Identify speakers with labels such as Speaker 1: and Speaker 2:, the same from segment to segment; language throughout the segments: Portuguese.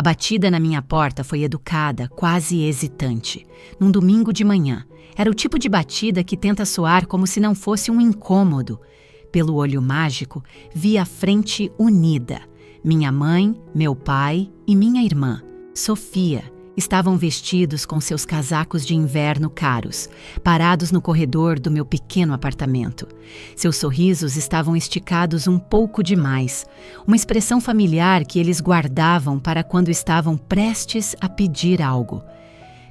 Speaker 1: batida na minha porta foi educada, quase hesitante. Num domingo de manhã, era o tipo de batida que tenta soar como se não fosse um incômodo. Pelo olho mágico, vi a frente unida. Minha mãe, meu pai e minha irmã, Sofia, estavam vestidos com seus casacos de inverno caros, parados no corredor do meu pequeno apartamento. Seus sorrisos estavam esticados um pouco demais, uma expressão familiar que eles guardavam para quando estavam prestes a pedir algo.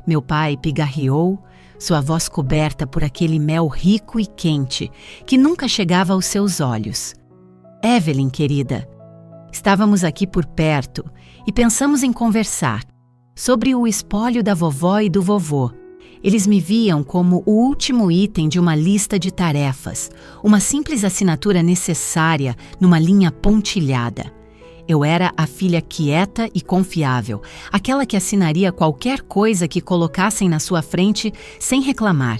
Speaker 1: Meu pai pigarreou, sua voz coberta por aquele mel rico e quente que nunca chegava aos seus olhos. Evelyn, querida, estávamos aqui por perto e pensamos em conversar sobre o espólio da vovó e do vovô. Eles me viam como o último item de uma lista de tarefas, uma simples assinatura necessária numa linha pontilhada. Eu era a filha quieta e confiável, aquela que assinaria qualquer coisa que colocassem na sua frente sem reclamar.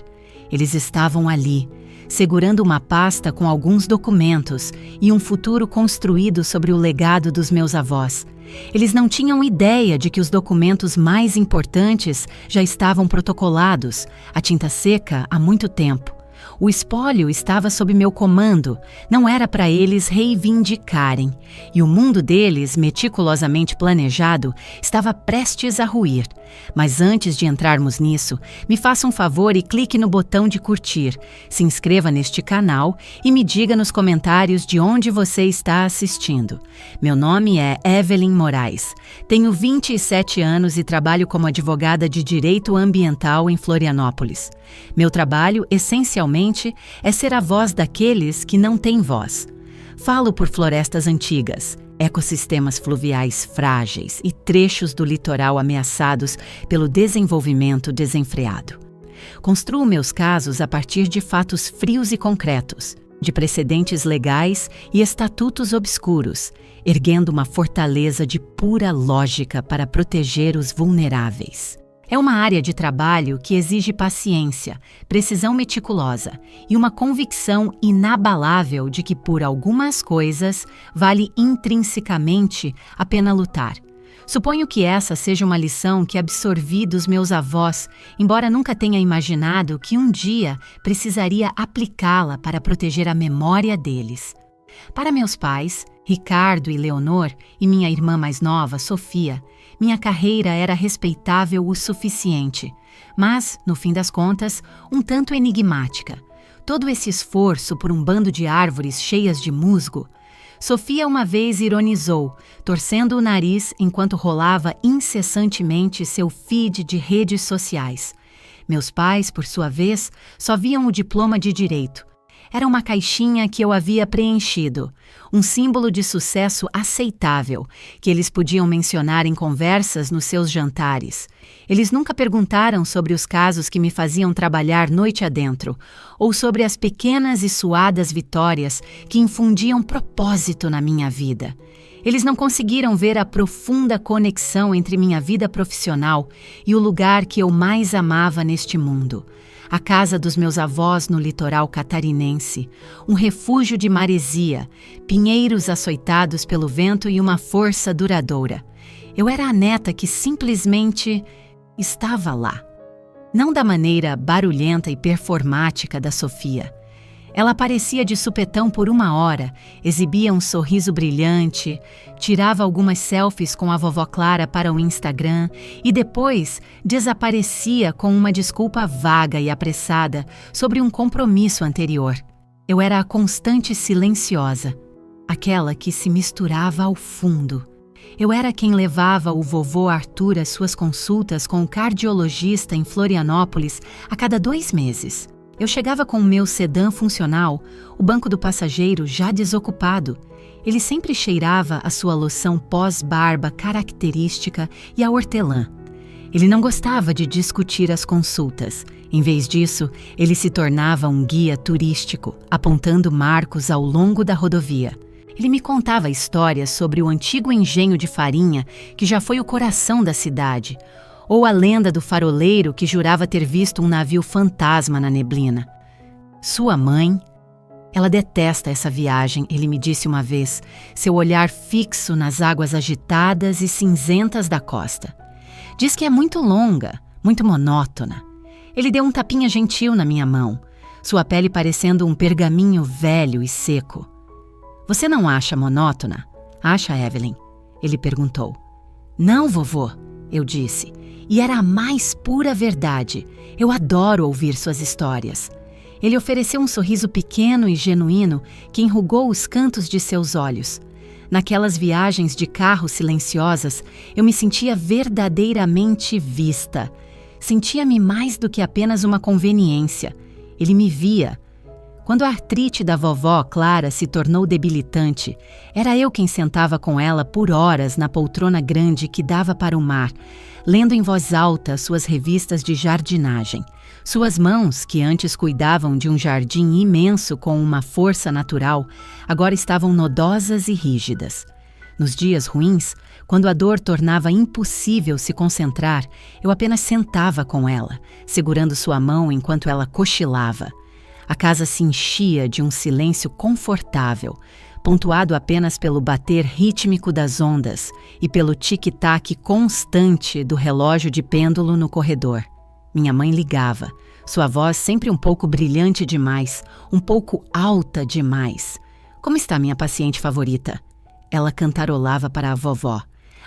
Speaker 1: Eles estavam ali, segurando uma pasta com alguns documentos e um futuro construído sobre o legado dos meus avós. Eles não tinham ideia de que os documentos mais importantes já estavam protocolados, a tinta seca há muito tempo. O espólio estava sob meu comando, não era para eles reivindicarem, e o mundo deles, meticulosamente planejado, estava prestes a ruir. Mas antes de entrarmos nisso, me faça um favor e clique no botão de curtir, se inscreva neste canal e me diga nos comentários de onde você está assistindo. Meu nome é Evelyn Moraes, tenho 27 anos e trabalho como advogada de direito ambiental em Florianópolis. Meu trabalho, essencialmente, é ser a voz daqueles que não têm voz. Falo por florestas antigas, ecossistemas fluviais frágeis e trechos do litoral ameaçados pelo desenvolvimento desenfreado. Construo meus casos a partir de fatos frios e concretos, de precedentes legais e estatutos obscuros, erguendo uma fortaleza de pura lógica para proteger os vulneráveis. É uma área de trabalho que exige paciência, precisão meticulosa e uma convicção inabalável de que por algumas coisas vale intrinsecamente a pena lutar. Suponho que essa seja uma lição que absorvi dos meus avós, embora nunca tenha imaginado que um dia precisaria aplicá-la para proteger a memória deles. Para meus pais, Ricardo e Leonor, e minha irmã mais nova, Sofia, minha carreira era respeitável o suficiente, mas, no fim das contas, um tanto enigmática. Todo esse esforço por um bando de árvores cheias de musgo. Sofia uma vez ironizou, torcendo o nariz enquanto rolava incessantemente seu feed de redes sociais. Meus pais, por sua vez, só viam o diploma de direito. Era uma caixinha que eu havia preenchido, um símbolo de sucesso aceitável, que eles podiam mencionar em conversas nos seus jantares. Eles nunca perguntaram sobre os casos que me faziam trabalhar noite adentro, ou sobre as pequenas e suadas vitórias que infundiam propósito na minha vida. Eles não conseguiram ver a profunda conexão entre minha vida profissional e o lugar que eu mais amava neste mundo. A casa dos meus avós no litoral catarinense, um refúgio de maresia, pinheiros açoitados pelo vento e uma força duradoura. Eu era a neta que simplesmente estava lá. Não da maneira barulhenta e performática da Sofia. Ela aparecia de supetão por 1 hora, exibia um sorriso brilhante, tirava algumas selfies com a vovó Clara para o Instagram e depois desaparecia com uma desculpa vaga e apressada sobre um compromisso anterior. Eu era a constante silenciosa, aquela que se misturava ao fundo. Eu era quem levava o vovô Arthur às suas consultas com o cardiologista em Florianópolis a cada 2 meses. Eu chegava com o meu sedã funcional, o banco do passageiro já desocupado. Ele sempre cheirava a sua loção pós-barba característica e a hortelã. Ele não gostava de discutir as consultas. Em vez disso, ele se tornava um guia turístico, apontando marcos ao longo da rodovia. Ele me contava histórias sobre o antigo engenho de farinha que já foi o coração da cidade, ou a lenda do faroleiro que jurava ter visto um navio fantasma na neblina. Sua mãe, Ela detesta essa viagem, ele me disse uma vez, seu olhar fixo nas águas agitadas e cinzentas da costa. Diz que é muito longa, muito monótona. Ele deu um tapinha gentil na minha mão, sua pele parecendo um pergaminho velho e seco. Você não acha monótona? Acha, Evelyn? Ele perguntou. Não, vovô, eu disse. E era a mais pura verdade. Eu adoro ouvir suas histórias. Ele ofereceu um sorriso pequeno e genuíno que enrugou os cantos de seus olhos. Naquelas viagens de carro silenciosas, eu me sentia verdadeiramente vista. Sentia-me mais do que apenas uma conveniência. Ele me via. Quando a artrite da vovó Clara se tornou debilitante, era eu quem sentava com ela por horas na poltrona grande que dava para o mar, lendo em voz alta suas revistas de jardinagem. Suas mãos, que antes cuidavam de um jardim imenso com uma força natural, agora estavam nodosas e rígidas. Nos dias ruins, quando a dor tornava impossível se concentrar, eu apenas sentava com ela, segurando sua mão enquanto ela cochilava. A casa se enchia de um silêncio confortável, pontuado apenas pelo bater rítmico das ondas e pelo tic-tac constante do relógio de pêndulo no corredor. Minha mãe ligava, sua voz sempre um pouco brilhante demais, um pouco alta demais. Como está minha paciente favorita? Ela cantarolava para a vovó.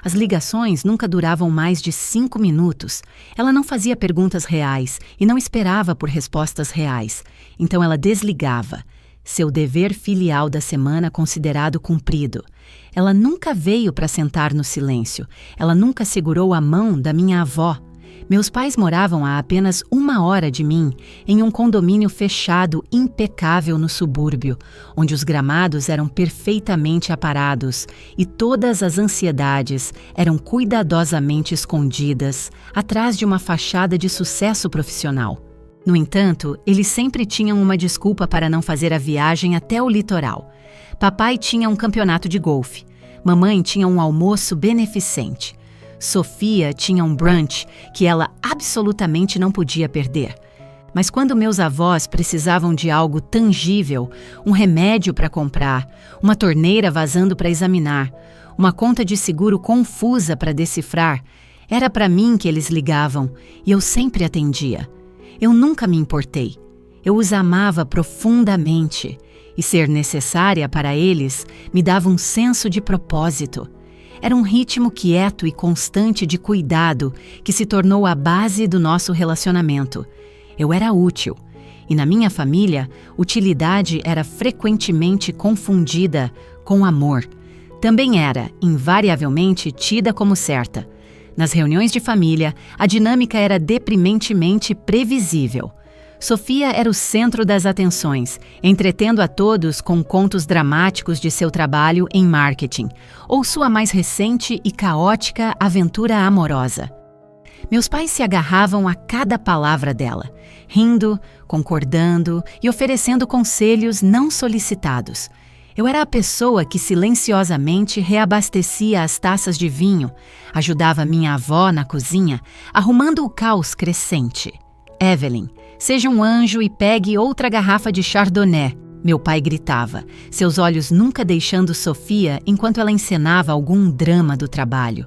Speaker 1: As ligações nunca duravam mais de 5 minutos. Ela não fazia perguntas reais e não esperava por respostas reais. Então ela desligava. Seu dever filial da semana considerado cumprido. Ela nunca veio para sentar no silêncio. Ela nunca segurou a mão da minha avó. Meus pais moravam a apenas 1 hora de mim, em um condomínio fechado impecável no subúrbio, onde os gramados eram perfeitamente aparados e todas as ansiedades eram cuidadosamente escondidas atrás de uma fachada de sucesso profissional. No entanto, eles sempre tinham uma desculpa para não fazer a viagem até o litoral. Papai tinha um campeonato de golfe. Mamãe tinha um almoço beneficente. Sofia tinha um brunch que ela absolutamente não podia perder. Mas quando meus avós precisavam de algo tangível, um remédio para comprar, uma torneira vazando para examinar, uma conta de seguro confusa para decifrar, era para mim que eles ligavam e eu sempre atendia. Eu nunca me importei. Eu os amava profundamente e ser necessária para eles me dava um senso de propósito. Era um ritmo quieto e constante de cuidado que se tornou a base do nosso relacionamento. Eu era útil, e na minha família, utilidade era frequentemente confundida com amor. Também era, invariavelmente, tida como certa. Nas reuniões de família, a dinâmica era deprimentemente previsível. Sofia era o centro das atenções, entretendo a todos com contos dramáticos de seu trabalho em marketing, ou sua mais recente e caótica aventura amorosa. Meus pais se agarravam a cada palavra dela, rindo, concordando e oferecendo conselhos não solicitados. Eu era a pessoa que silenciosamente reabastecia as taças de vinho, ajudava minha avó na cozinha, arrumando o caos crescente. Evelyn, seja um anjo e pegue outra garrafa de Chardonnay, meu pai gritava, seus olhos nunca deixando Sofia enquanto ela encenava algum drama do trabalho.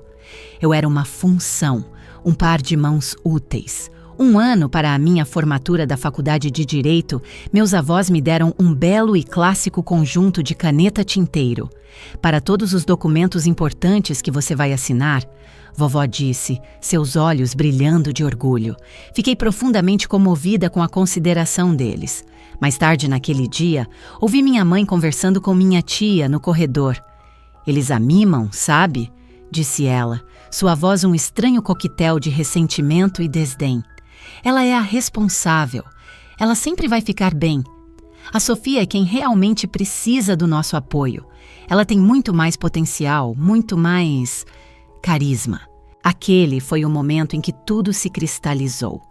Speaker 1: Eu era uma função, um par de mãos úteis. 1 ano para a minha formatura da Faculdade de Direito, meus avós me deram um belo e clássico conjunto de caneta tinteiro. Para todos os documentos importantes que você vai assinar, vovó disse, seus olhos brilhando de orgulho. Fiquei profundamente comovida com a consideração deles. Mais tarde naquele dia, ouvi minha mãe conversando com minha tia no corredor. Eles a mimam, sabe? Disse ela, sua voz um estranho coquetel de ressentimento e desdém. Ela é a responsável. Ela sempre vai ficar bem. A Sofia é quem realmente precisa do nosso apoio. Ela tem muito mais potencial, muito mais carisma. Aquele foi o momento em que tudo se cristalizou.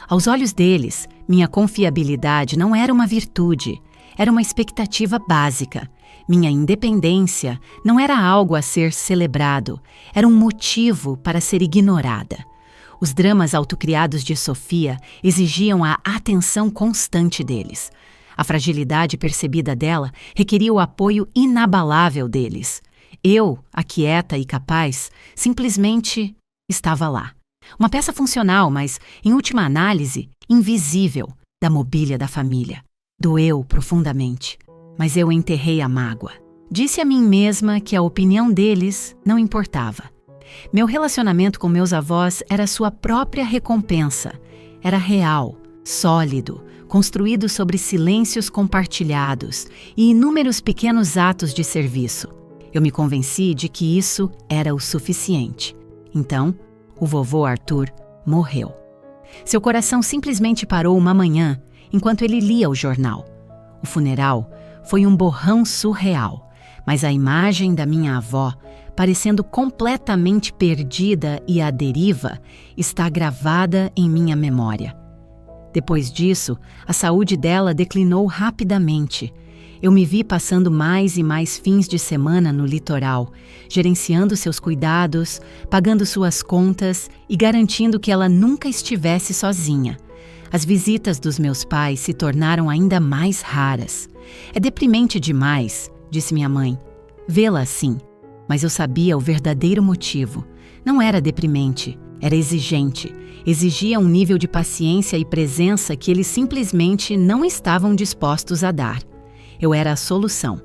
Speaker 1: Aos olhos deles, minha confiabilidade não era uma virtude, era uma expectativa básica. Minha independência não era algo a ser celebrado, era um motivo para ser ignorada. Os dramas autocriados de Sofia exigiam a atenção constante deles. A fragilidade percebida dela requeria o apoio inabalável deles. Eu, a quieta e capaz, simplesmente estava lá. Uma peça funcional, mas, em última análise, invisível, da mobília da família. Doeu profundamente, mas eu enterrei a mágoa. Disse a mim mesma que a opinião deles não importava. Meu relacionamento com meus avós era sua própria recompensa. Era real, sólido, construído sobre silêncios compartilhados e inúmeros pequenos atos de serviço. Eu me convenci de que isso era o suficiente. Então, o vovô Arthur morreu. Seu coração simplesmente parou uma manhã, enquanto ele lia o jornal. O funeral foi um borrão surreal, mas a imagem da minha avó, parecendo completamente perdida e à deriva, está gravada em minha memória. Depois disso, a saúde dela declinou rapidamente. Eu me vi passando mais e mais fins de semana no litoral, gerenciando seus cuidados, pagando suas contas e garantindo que ela nunca estivesse sozinha. As visitas dos meus pais se tornaram ainda mais raras. É deprimente demais, disse minha mãe, vê-la assim. Mas eu sabia o verdadeiro motivo. Não era deprimente, era exigente. Exigia um nível de paciência e presença que eles simplesmente não estavam dispostos a dar. Eu era a solução.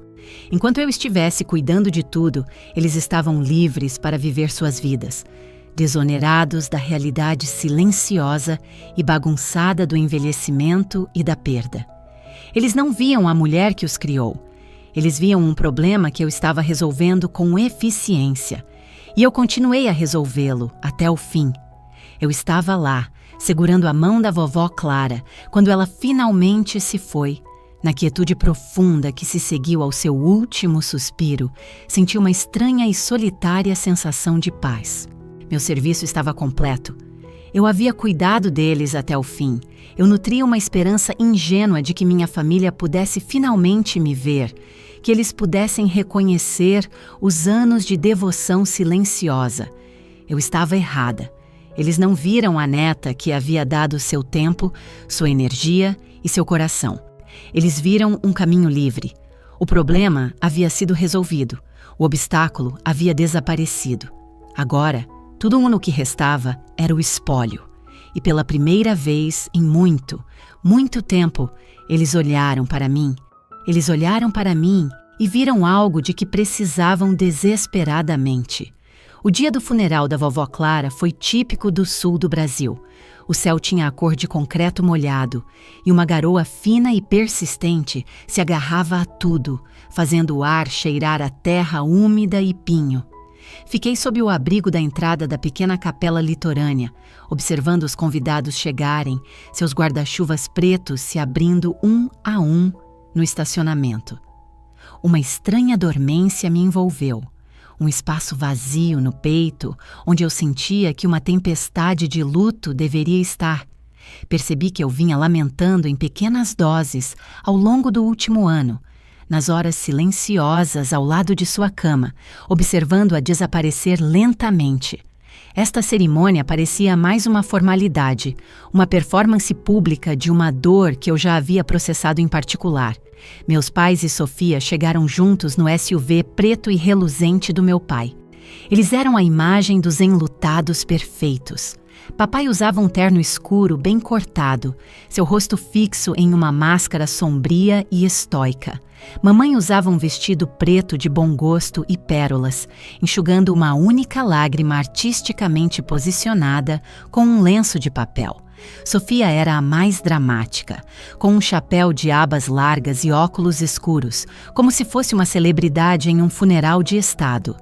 Speaker 1: Enquanto eu estivesse cuidando de tudo, eles estavam livres para viver suas vidas, desonerados da realidade silenciosa e bagunçada do envelhecimento e da perda. Eles não viam a mulher que os criou. Eles viam um problema que eu estava resolvendo com eficiência. E eu continuei a resolvê-lo até o fim. Eu estava lá, segurando a mão da vovó Clara, quando ela finalmente se foi. Na quietude profunda que se seguiu ao seu último suspiro, senti uma estranha e solitária sensação de paz. Meu serviço estava completo. Eu havia cuidado deles até o fim. Eu nutria uma esperança ingênua de que minha família pudesse finalmente me ver, que eles pudessem reconhecer os anos de devoção silenciosa. Eu estava errada. Eles não viram a neta que havia dado seu tempo, sua energia e seu coração. Eles viram um caminho livre. O problema havia sido resolvido. O obstáculo havia desaparecido. Agora, tudo no que restava era o espólio. E pela primeira vez em muito, muito tempo, eles olharam para mim. Eles olharam para mim e viram algo de que precisavam desesperadamente. O dia do funeral da vovó Clara foi típico do sul do Brasil. O céu tinha a cor de concreto molhado e uma garoa fina e persistente se agarrava a tudo, fazendo o ar cheirar a terra úmida e pinho. Fiquei sob o abrigo da entrada da pequena capela litorânea, observando os convidados chegarem, seus guarda-chuvas pretos se abrindo um a um no estacionamento. Uma estranha dormência me envolveu. Um espaço vazio no peito, onde eu sentia que uma tempestade de luto deveria estar. Percebi que eu vinha lamentando em pequenas doses ao longo do último ano, nas horas silenciosas ao lado de sua cama, observando-a desaparecer lentamente. Esta cerimônia parecia mais uma formalidade, uma performance pública de uma dor que eu já havia processado em particular. Meus pais e Sofia chegaram juntos no SUV preto e reluzente do meu pai. Eles eram a imagem dos enlutados perfeitos. Papai usava um terno escuro bem cortado, seu rosto fixo em uma máscara sombria e estoica. Mamãe usava um vestido preto de bom gosto e pérolas, enxugando uma única lágrima artisticamente posicionada com um lenço de papel. Sofia era a mais dramática, com um chapéu de abas largas e óculos escuros, como se fosse uma celebridade em um funeral de estado.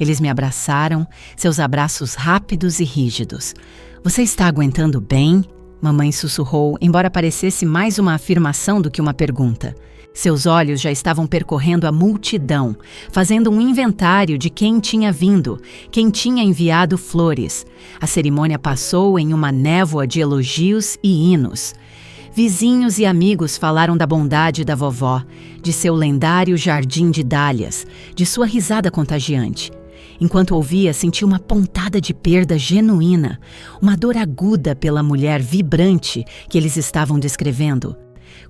Speaker 1: Eles me abraçaram, seus abraços rápidos e rígidos. "Você está aguentando bem?" Mamãe sussurrou, embora parecesse mais uma afirmação do que uma pergunta. Seus olhos já estavam percorrendo a multidão, fazendo um inventário de quem tinha vindo, quem tinha enviado flores. A cerimônia passou em uma névoa de elogios e hinos. Vizinhos e amigos falaram da bondade da vovó, de seu lendário jardim de dálias, de sua risada contagiante. Enquanto ouvia, senti uma pontada de perda genuína, uma dor aguda pela mulher vibrante que eles estavam descrevendo.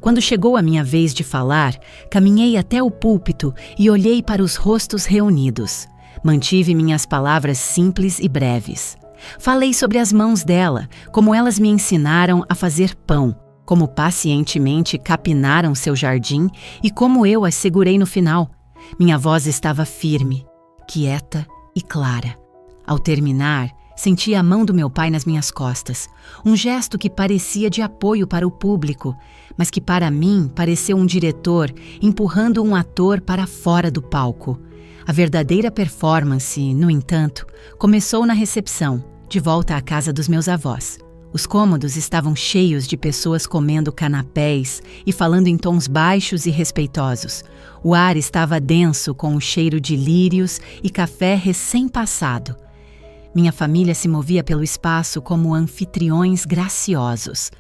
Speaker 1: Quando chegou a minha vez de falar, caminhei até o púlpito e olhei para os rostos reunidos. Mantive minhas palavras simples e breves. Falei sobre as mãos dela, como elas me ensinaram a fazer pão, como pacientemente capinaram seu jardim e como eu as segurei no final. Minha voz estava firme, quieta e clara. Ao terminar, senti a mão do meu pai nas minhas costas, um gesto que parecia de apoio para o público, mas que para mim pareceu um diretor empurrando um ator para fora do palco. A verdadeira performance, no entanto, começou na recepção, de volta à casa dos meus avós. Os cômodos estavam cheios de pessoas comendo canapés e falando em tons baixos e respeitosos. O ar estava denso com o cheiro de lírios e café recém-passado. Minha família se movia pelo espaço como anfitriões graciosos.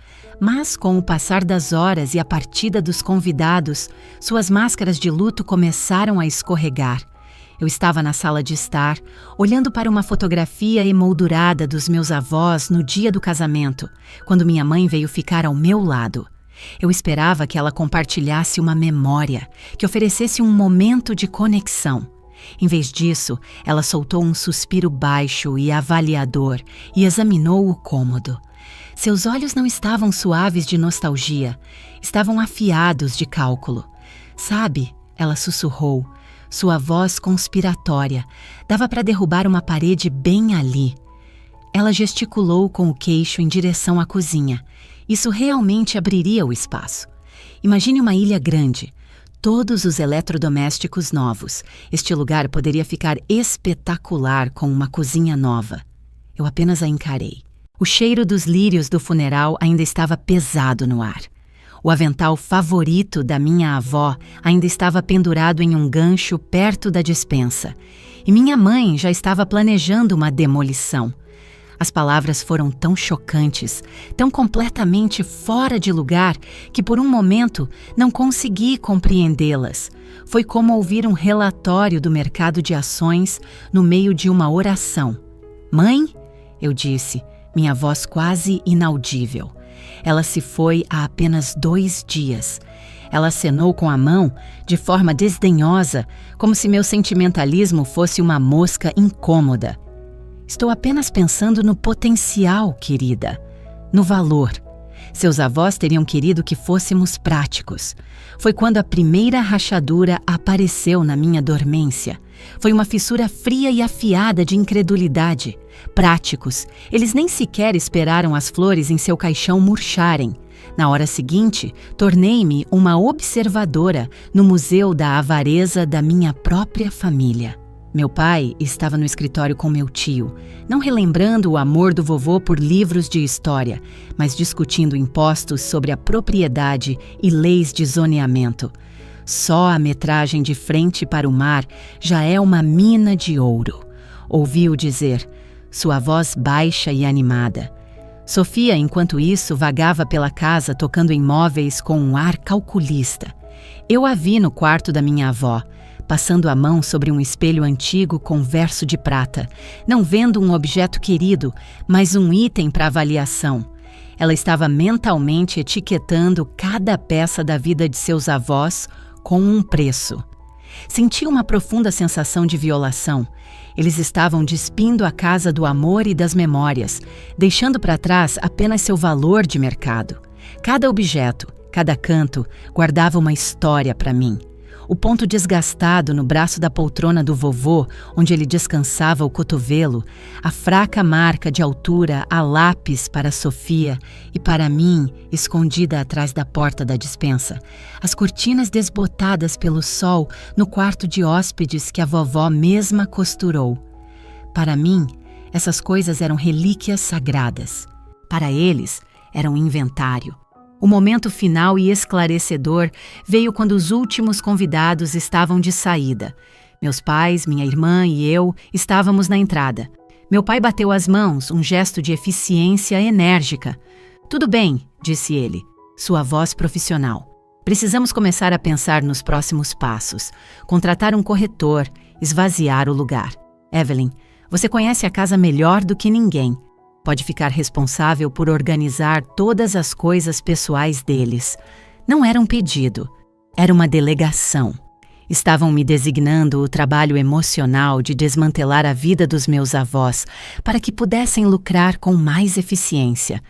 Speaker 1: Mas, com o passar das horas e a partida dos convidados, suas máscaras de luto começaram a escorregar. Eu estava na sala de estar, olhando para uma fotografia emoldurada dos meus avós no dia do casamento, quando minha mãe veio ficar ao meu lado. Eu esperava que ela compartilhasse uma memória, que oferecesse um momento de conexão. Em vez disso, ela soltou um suspiro baixo e avaliador e examinou o cômodo. Seus olhos não estavam suaves de nostalgia, estavam afiados de cálculo. Sabe, ela sussurrou, sua voz conspiratória, dava para derrubar uma parede bem ali. Ela gesticulou com o queixo em direção à cozinha. Isso realmente abriria o espaço. Imagine uma ilha grande, todos os eletrodomésticos novos. Este lugar poderia ficar espetacular com uma cozinha nova. Eu apenas a encarei. O cheiro dos lírios do funeral ainda estava pesado no ar. O avental favorito da minha avó ainda estava pendurado em um gancho perto da despensa. E minha mãe já estava planejando uma demolição. As palavras foram tão chocantes, tão completamente fora de lugar, que por um momento não consegui compreendê-las. Foi como ouvir um relatório do mercado de ações no meio de uma oração. "Mãe?", eu disse, minha voz quase inaudível. Ela se foi há apenas 2 dias. Ela acenou com a mão, de forma desdenhosa, como se meu sentimentalismo fosse uma mosca incômoda. "Estou apenas pensando no potencial, querida, no valor. Seus avós teriam querido que fôssemos práticos. Foi quando a primeira rachadura apareceu na minha dormência. Foi uma fissura fria e afiada de incredulidade. Práticos. Eles nem sequer esperaram as flores em seu caixão murcharem. Na hora seguinte, tornei-me uma observadora no Museu da Avareza da minha própria família." Meu pai estava no escritório com meu tio, não relembrando o amor do vovô por livros de história, mas discutindo impostos sobre a propriedade e leis de zoneamento. Só a metragem de frente para o mar já é uma mina de ouro. Ouvi-o dizer, sua voz baixa e animada. Sofia, enquanto isso, vagava pela casa tocando em móveis com um ar calculista. Eu a vi no quarto da minha avó, passando a mão sobre um espelho antigo com verso de prata, não vendo um objeto querido, mas um item para avaliação. Ela estava mentalmente etiquetando cada peça da vida de seus avós com um preço. Senti uma profunda sensação de violação. Eles estavam despindo a casa do amor e das memórias, deixando para trás apenas seu valor de mercado. Cada objeto, cada canto, guardava uma história para mim. O ponto desgastado no braço da poltrona do vovô, onde ele descansava o cotovelo, a fraca marca de altura a lápis para Sofia e para mim, escondida atrás da porta da despensa, as cortinas desbotadas pelo sol no quarto de hóspedes que a vovó mesma costurou. Para mim, essas coisas eram relíquias sagradas. Para eles, eram inventário. O momento final e esclarecedor veio quando os últimos convidados estavam de saída. Meus pais, minha irmã e eu estávamos na entrada. Meu pai bateu as mãos, um gesto de eficiência enérgica. "Tudo bem", disse ele, sua voz profissional. "Precisamos começar a pensar nos próximos passos. Contratar um corretor, esvaziar o lugar. Evelyn, você conhece a casa melhor do que ninguém. Pode ficar responsável por organizar todas as coisas pessoais deles. Não era um pedido, era uma delegação. Estavam me designando o trabalho emocional de desmantelar a vida dos meus avós para que pudessem lucrar com mais eficiência.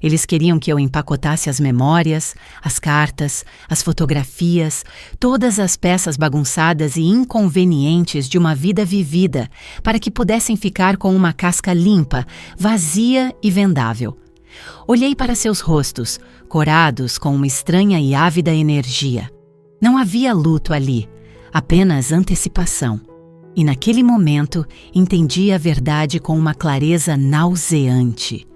Speaker 1: Eles queriam que eu empacotasse as memórias, as cartas, as fotografias, todas as peças bagunçadas e inconvenientes de uma vida vivida, para que pudessem ficar com uma casca limpa, vazia e vendável. Olhei para seus rostos, corados com uma estranha e ávida energia. Não havia luto ali, apenas antecipação. E naquele momento entendi a verdade com uma clareza nauseante.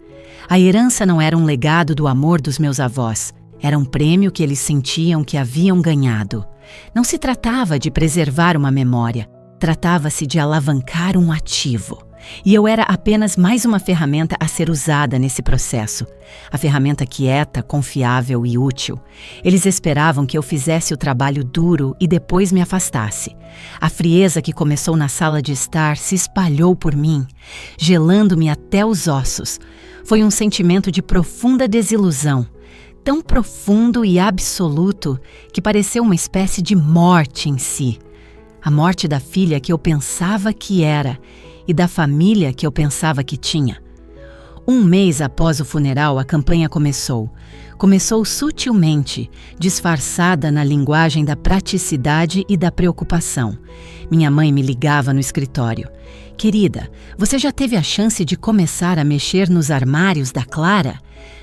Speaker 1: A herança não era um legado do amor dos meus avós, era um prêmio que eles sentiam que haviam ganhado. Não se tratava de preservar uma memória, tratava-se de alavancar um ativo. E eu era apenas mais uma ferramenta a ser usada nesse processo. A ferramenta quieta, confiável e útil. Eles esperavam que eu fizesse o trabalho duro e depois me afastasse. A frieza que começou na sala de estar se espalhou por mim, gelando-me até os ossos. Foi um sentimento de profunda desilusão, tão profundo e absoluto que pareceu uma espécie de morte em si. A morte da filha que eu pensava que era e da família que eu pensava que tinha. Um mês após o funeral, a campanha começou. Começou sutilmente, disfarçada na linguagem da praticidade e da preocupação. Minha mãe me ligava no escritório. Querida, você já teve a chance de começar a mexer nos armários da Clara?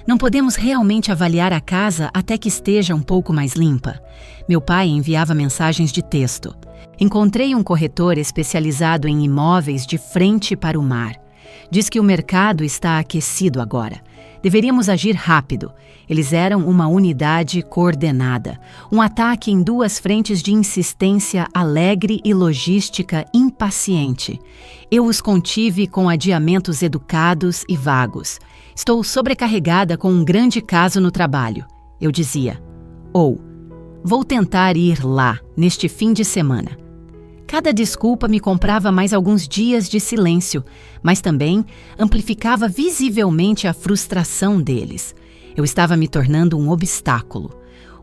Speaker 1: Não podemos realmente avaliar a casa até que esteja um pouco mais limpa. Meu pai enviava mensagens de texto. Encontrei um corretor especializado em imóveis de frente para o mar. Diz que o mercado está aquecido agora. Deveríamos agir rápido. Eles eram uma unidade coordenada. Um ataque em duas frentes de insistência alegre e logística impaciente. Eu os contive com adiamentos educados e vagos. Estou sobrecarregada com um grande caso no trabalho. Eu dizia. Vou tentar ir lá, neste fim de semana. Cada desculpa me comprava mais alguns dias de silêncio, mas também amplificava visivelmente a frustração deles. Eu estava me tornando um obstáculo,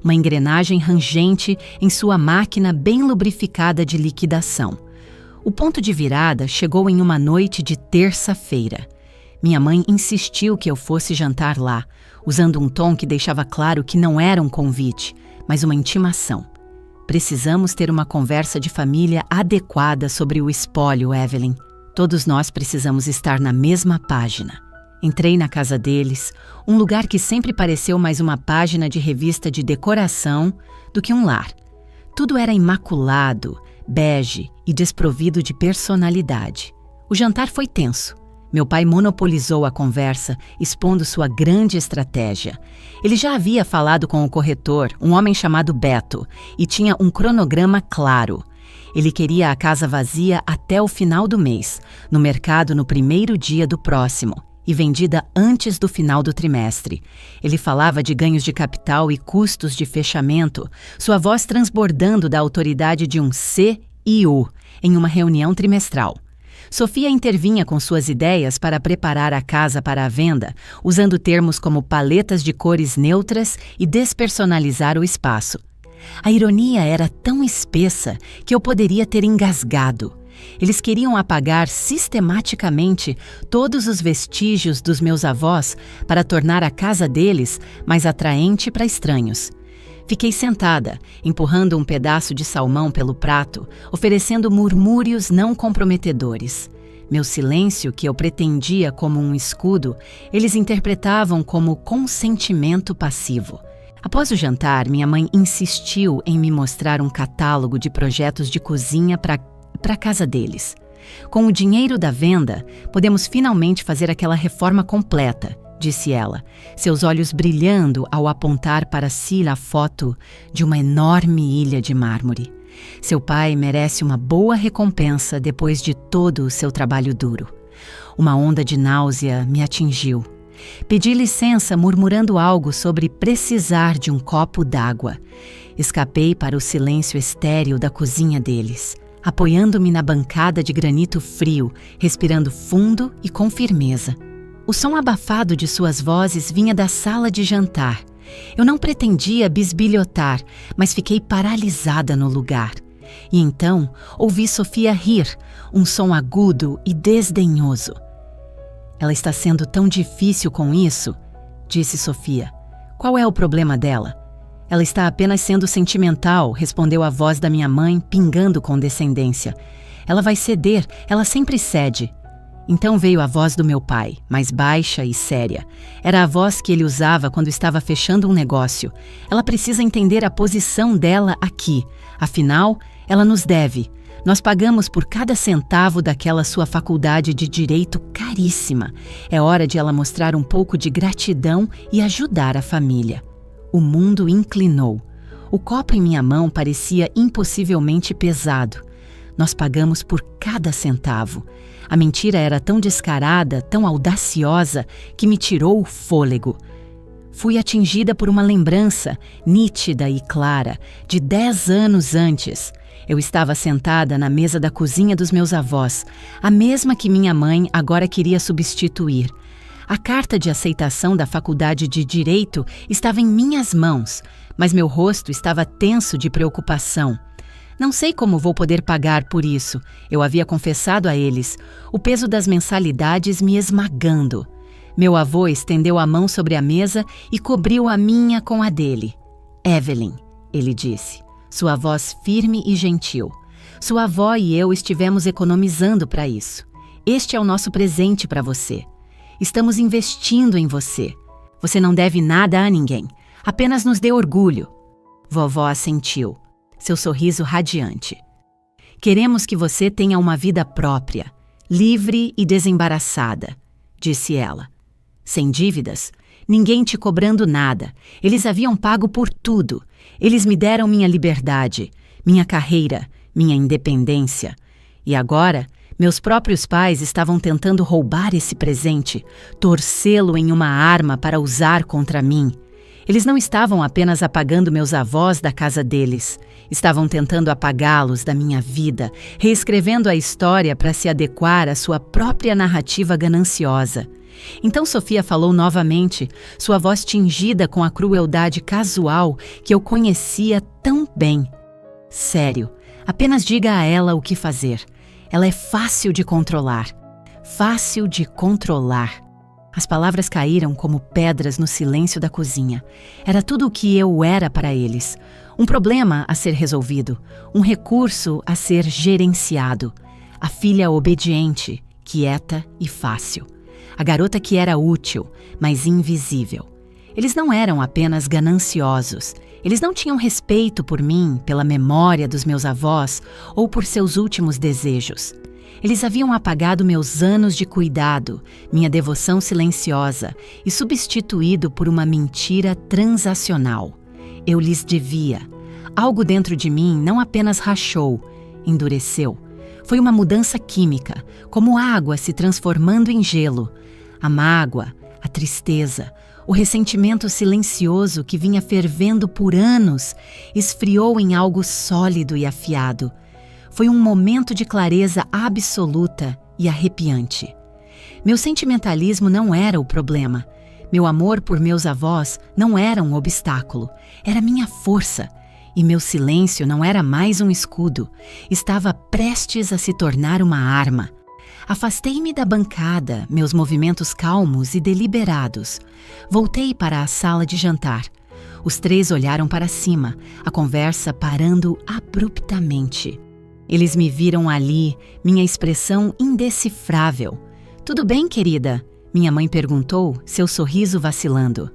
Speaker 1: uma engrenagem rangente em sua máquina bem lubrificada de liquidação. O ponto de virada chegou em uma noite de terça-feira. Minha mãe insistiu que eu fosse jantar lá, usando um tom que deixava claro que não era um convite, mas uma intimação. Precisamos ter uma conversa de família adequada sobre o espólio, Evelyn. Todos nós precisamos estar na mesma página. Entrei na casa deles, um lugar que sempre pareceu mais uma página de revista de decoração do que um lar. Tudo era imaculado, bege e desprovido de personalidade. O jantar foi tenso. Meu pai monopolizou a conversa, expondo sua grande estratégia. Ele já havia falado com o corretor, um homem chamado Beto, e tinha um cronograma claro. Ele queria a casa vazia até o final do mês, no mercado no primeiro dia do próximo, e vendida antes do final do trimestre. Ele falava de ganhos de capital e custos de fechamento, sua voz transbordando da autoridade de um CEO em uma reunião trimestral. Sofia intervinha com suas ideias para preparar a casa para a venda, usando termos como paletas de cores neutras e despersonalizar o espaço. A ironia era tão espessa que eu poderia ter engasgado. Eles queriam apagar sistematicamente todos os vestígios dos meus avós para tornar a casa deles mais atraente para estranhos. Fiquei sentada, empurrando um pedaço de salmão pelo prato, oferecendo murmúrios não comprometedores. Meu silêncio, que eu pretendia como um escudo, eles interpretavam como consentimento passivo. Após o jantar, minha mãe insistiu em me mostrar um catálogo de projetos de cozinha para a casa deles. Com o dinheiro da venda, podemos finalmente fazer aquela reforma completa, disse ela, seus olhos brilhando ao apontar para si a foto de uma enorme ilha de mármore. Seu pai merece uma boa recompensa depois de todo o seu trabalho duro. Uma onda de náusea me atingiu. Pedi licença murmurando algo sobre precisar de um copo d'água. Escapei para o silêncio estéril da cozinha deles, apoiando-me na bancada de granito frio, respirando fundo e com firmeza. O som abafado de suas vozes vinha da sala de jantar. Eu não pretendia bisbilhotar, mas fiquei paralisada no lugar. E então ouvi Sofia rir, um som agudo e desdenhoso. Ela está sendo tão difícil com isso, disse Sofia. Qual é o problema dela? Ela está apenas sendo sentimental, respondeu a voz da minha mãe, pingando condescendência. Ela vai ceder, ela sempre cede. Então veio a voz do meu pai, mais baixa e séria. Era a voz que ele usava quando estava fechando um negócio. Ela precisa entender a posição dela aqui. Afinal, ela nos deve. Nós pagamos por cada centavo daquela sua faculdade de direito caríssima. É hora de ela mostrar um pouco de gratidão e ajudar a família. O mundo inclinou. O copo em minha mão parecia impossivelmente pesado. Nós pagamos por cada centavo. A mentira era tão descarada, tão audaciosa, que me tirou o fôlego. Fui atingida por uma lembrança, nítida e clara, de 10 anos antes. Eu estava sentada na mesa da cozinha dos meus avós, a mesma que minha mãe agora queria substituir. A carta de aceitação da faculdade de Direito estava em minhas mãos, mas meu rosto estava tenso de preocupação. Não sei como vou poder pagar por isso, eu havia confessado a eles, o peso das mensalidades me esmagando. Meu avô estendeu a mão sobre a mesa e cobriu a minha com a dele. Evelyn, ele disse, sua voz firme e gentil. Sua avó e eu estivemos economizando para isso. Este é o nosso presente para você. Estamos investindo em você. Você não deve nada a ninguém. Apenas nos dê orgulho. Vovó assentiu, seu sorriso radiante. Queremos que você tenha uma vida própria, livre e desembaraçada, disse ela. Sem dívidas, ninguém te cobrando nada. Eles haviam pago por tudo. Eles me deram minha liberdade, minha carreira, minha independência. E agora, meus próprios pais estavam tentando roubar esse presente, torcê-lo em uma arma para usar contra mim. Eles não estavam apenas apagando meus avós da casa deles. Estavam tentando apagá-los da minha vida, reescrevendo a história para se adequar à sua própria narrativa gananciosa. Então Sofia falou novamente, sua voz tingida com a crueldade casual que eu conhecia tão bem. Sério, apenas diga a ela o que fazer. Ela é fácil de controlar. Fácil de controlar. As palavras caíram como pedras no silêncio da cozinha. Era tudo o que eu era para eles. Um problema a ser resolvido. Um recurso a ser gerenciado. A filha obediente, quieta e fácil. A garota que era útil, mas invisível. Eles não eram apenas gananciosos. Eles não tinham respeito por mim, pela memória dos meus avós ou por seus últimos desejos. Eles haviam apagado meus anos de cuidado, minha devoção silenciosa e substituído por uma mentira transacional. Eu lhes devia. Algo dentro de mim não apenas rachou, endureceu. Foi uma mudança química, como água se transformando em gelo. A mágoa, a tristeza, o ressentimento silencioso que vinha fervendo por anos esfriou em algo sólido e afiado. Foi um momento de clareza absoluta e arrepiante. Meu sentimentalismo não era o problema. Meu amor por meus avós não era um obstáculo. Era minha força. E meu silêncio não era mais um escudo. Estava prestes a se tornar uma arma. Afastei-me da bancada, meus movimentos calmos e deliberados. Voltei para a sala de jantar. Os três olharam para cima, a conversa parando abruptamente. Eles me viram ali, minha expressão indecifrável. "Tudo bem, querida?" minha mãe perguntou, seu sorriso vacilando.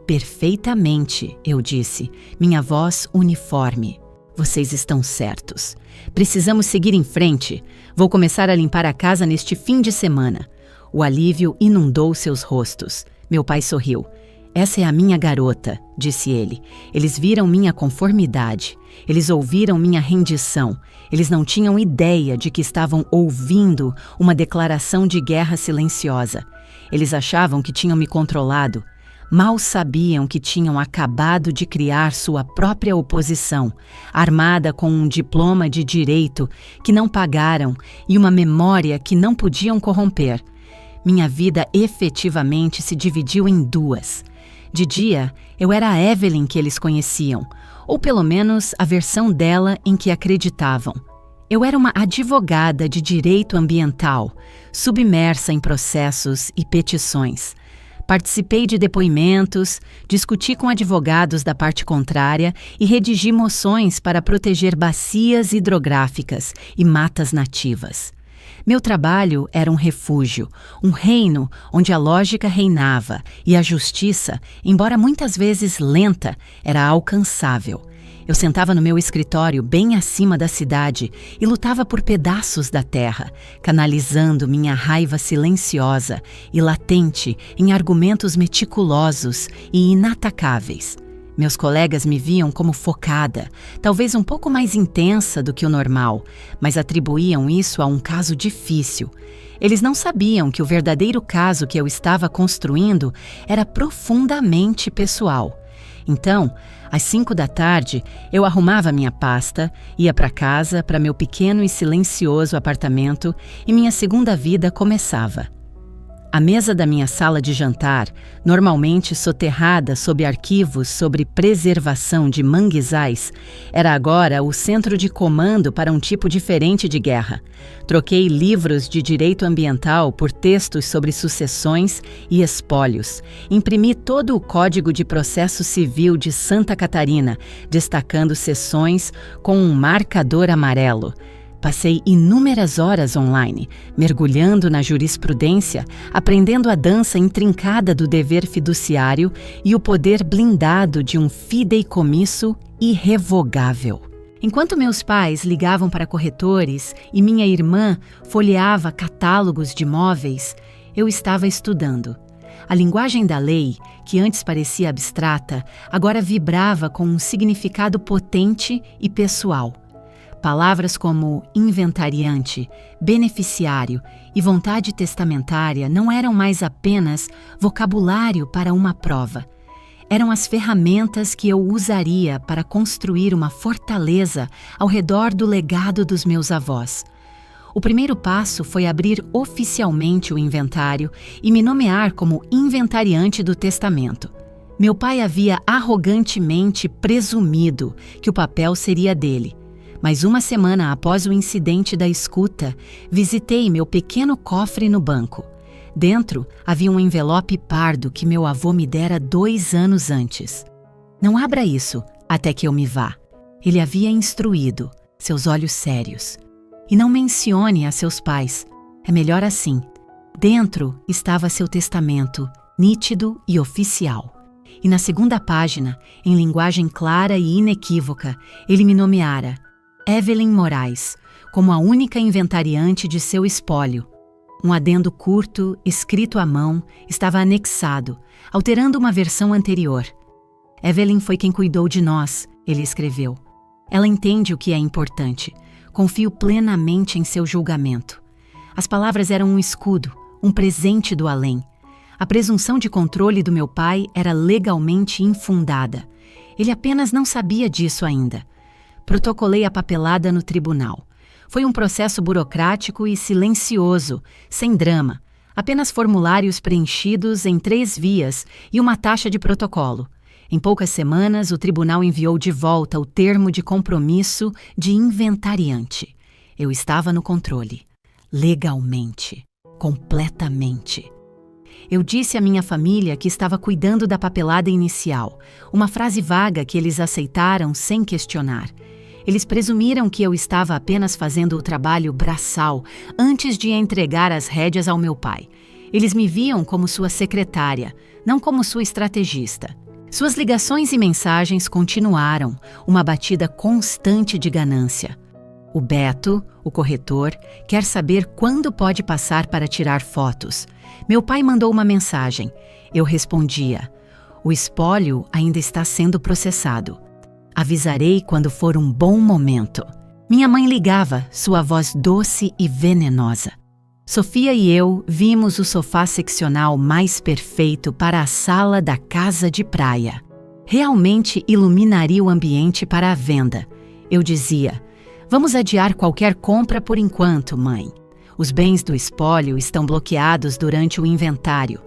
Speaker 1: "Perfeitamente", eu disse, minha voz uniforme. "Vocês estão certos. Precisamos seguir em frente. Vou começar a limpar a casa neste fim de semana." O alívio inundou seus rostos. Meu pai sorriu. "Essa é a minha garota", disse ele. Eles viram minha conformidade. Eles ouviram minha rendição. Eles não tinham ideia de que estavam ouvindo uma declaração de guerra silenciosa. Eles achavam que tinham me controlado. Mal sabiam que tinham acabado de criar sua própria oposição, armada com um diploma de direito que não pagaram e uma memória que não podiam corromper. Minha vida efetivamente se dividiu em duas. De dia, eu era a Evelyn que eles conheciam, ou pelo menos a versão dela em que acreditavam. Eu era uma advogada de direito ambiental, submersa em processos e petições. Participei de depoimentos, discuti com advogados da parte contrária e redigi moções para proteger bacias hidrográficas e matas nativas. Meu trabalho era um refúgio, um reino onde a lógica reinava e a justiça, embora muitas vezes lenta, era alcançável. Eu sentava no meu escritório bem acima da cidade e lutava por pedaços da terra, canalizando minha raiva silenciosa e latente em argumentos meticulosos e inatacáveis. Meus colegas me viam como focada, talvez um pouco mais intensa do que o normal, mas atribuíam isso a um caso difícil. Eles não sabiam que o verdadeiro caso que eu estava construindo era profundamente pessoal. Então, às 5 da tarde, eu arrumava minha pasta, ia para casa, para meu pequeno e silencioso apartamento, e minha segunda vida começava. A mesa da minha sala de jantar, normalmente soterrada sob arquivos sobre preservação de manguezais, era agora o centro de comando para um tipo diferente de guerra. Troquei livros de direito ambiental por textos sobre sucessões e espólios. Imprimi todo o Código de Processo Civil de Santa Catarina, destacando seções com um marcador amarelo. Passei inúmeras horas online, mergulhando na jurisprudência, aprendendo a dança intrincada do dever fiduciário e o poder blindado de um fideicomisso irrevogável. Enquanto meus pais ligavam para corretores e minha irmã folheava catálogos de imóveis, eu estava estudando. A linguagem da lei, que antes parecia abstrata, agora vibrava com um significado potente e pessoal. Palavras como inventariante, beneficiário e vontade testamentária não eram mais apenas vocabulário para uma prova. Eram as ferramentas que eu usaria para construir uma fortaleza ao redor do legado dos meus avós. O primeiro passo foi abrir oficialmente o inventário e me nomear como inventariante do testamento. Meu pai havia arrogantemente presumido que o papel seria dele. Mas uma semana após o incidente da escuta, visitei meu pequeno cofre no banco. Dentro havia um envelope pardo que meu avô me dera 2 anos antes. Não abra isso até que eu me vá. Ele havia instruído, seus olhos sérios. E não mencione a seus pais. É melhor assim. Dentro estava seu testamento, nítido e oficial. E na segunda página, em linguagem clara e inequívoca, ele me nomeara Evelyn Moraes, como a única inventariante de seu espólio. Um adendo curto, escrito à mão, estava anexado, alterando uma versão anterior. Evelyn foi quem cuidou de nós, ele escreveu. Ela entende o que é importante. Confio plenamente em seu julgamento. As palavras eram um escudo, um presente do além. A presunção de controle do meu pai era legalmente infundada. Ele apenas não sabia disso ainda. Protocolei a papelada no tribunal. Foi um processo burocrático e silencioso, sem drama. Apenas formulários preenchidos em 3 vias e uma taxa de protocolo. Em poucas semanas, o tribunal enviou de volta o termo de compromisso de inventariante. Eu estava no controle. Legalmente. Completamente. Eu disse à minha família que estava cuidando da papelada inicial, uma frase vaga que eles aceitaram sem questionar. Eles presumiram que eu estava apenas fazendo o trabalho braçal antes de entregar as rédeas ao meu pai. Eles me viam como sua secretária, não como sua estrategista. Suas ligações e mensagens continuaram, uma batida constante de ganância. O Beto, o corretor, quer saber quando pode passar para tirar fotos. Meu pai mandou uma mensagem. Eu respondia: o espólio ainda está sendo processado. Avisarei quando for um bom momento. Minha mãe ligava, sua voz doce e venenosa. Sofia e eu vimos o sofá seccional mais perfeito para a sala da casa de praia. Realmente iluminaria o ambiente para a venda. Eu dizia: vamos adiar qualquer compra por enquanto, mãe. Os bens do espólio estão bloqueados durante o inventário.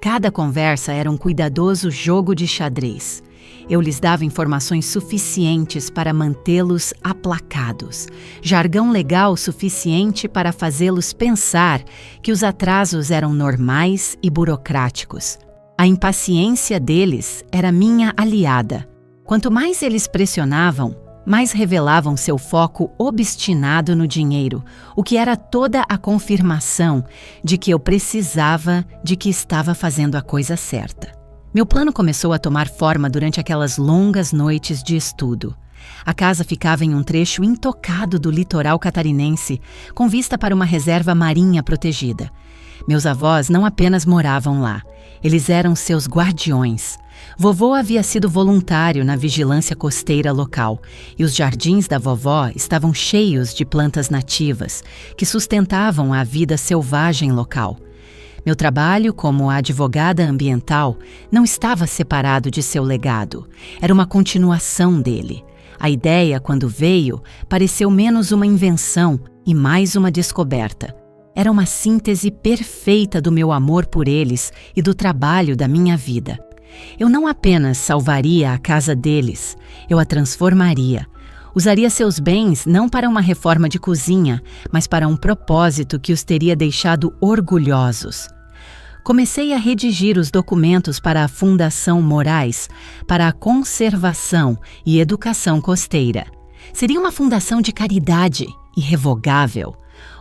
Speaker 1: Cada conversa era um cuidadoso jogo de xadrez. Eu lhes dava informações suficientes para mantê-los aplacados, jargão legal suficiente para fazê-los pensar que os atrasos eram normais e burocráticos. A impaciência deles era minha aliada. Quanto mais eles pressionavam, mais revelavam seu foco obstinado no dinheiro, o que era toda a confirmação de que eu precisava de que estava fazendo a coisa certa. Meu plano começou a tomar forma durante aquelas longas noites de estudo. A casa ficava em um trecho intocado do litoral catarinense, com vista para uma reserva marinha protegida. Meus avós não apenas moravam lá, eles eram seus guardiões. Vovô havia sido voluntário na vigilância costeira local, e os jardins da vovó estavam cheios de plantas nativas, que sustentavam a vida selvagem local. Meu trabalho como advogada ambiental não estava separado de seu legado, era uma continuação dele. A ideia, quando veio, pareceu menos uma invenção e mais uma descoberta. Era uma síntese perfeita do meu amor por eles e do trabalho da minha vida. Eu não apenas salvaria a casa deles, eu a transformaria. Usaria seus bens não para uma reforma de cozinha, mas para um propósito que os teria deixado orgulhosos. Comecei a redigir os documentos para a Fundação Moraes para a Conservação e Educação Costeira. Seria uma fundação de caridade, irrevogável.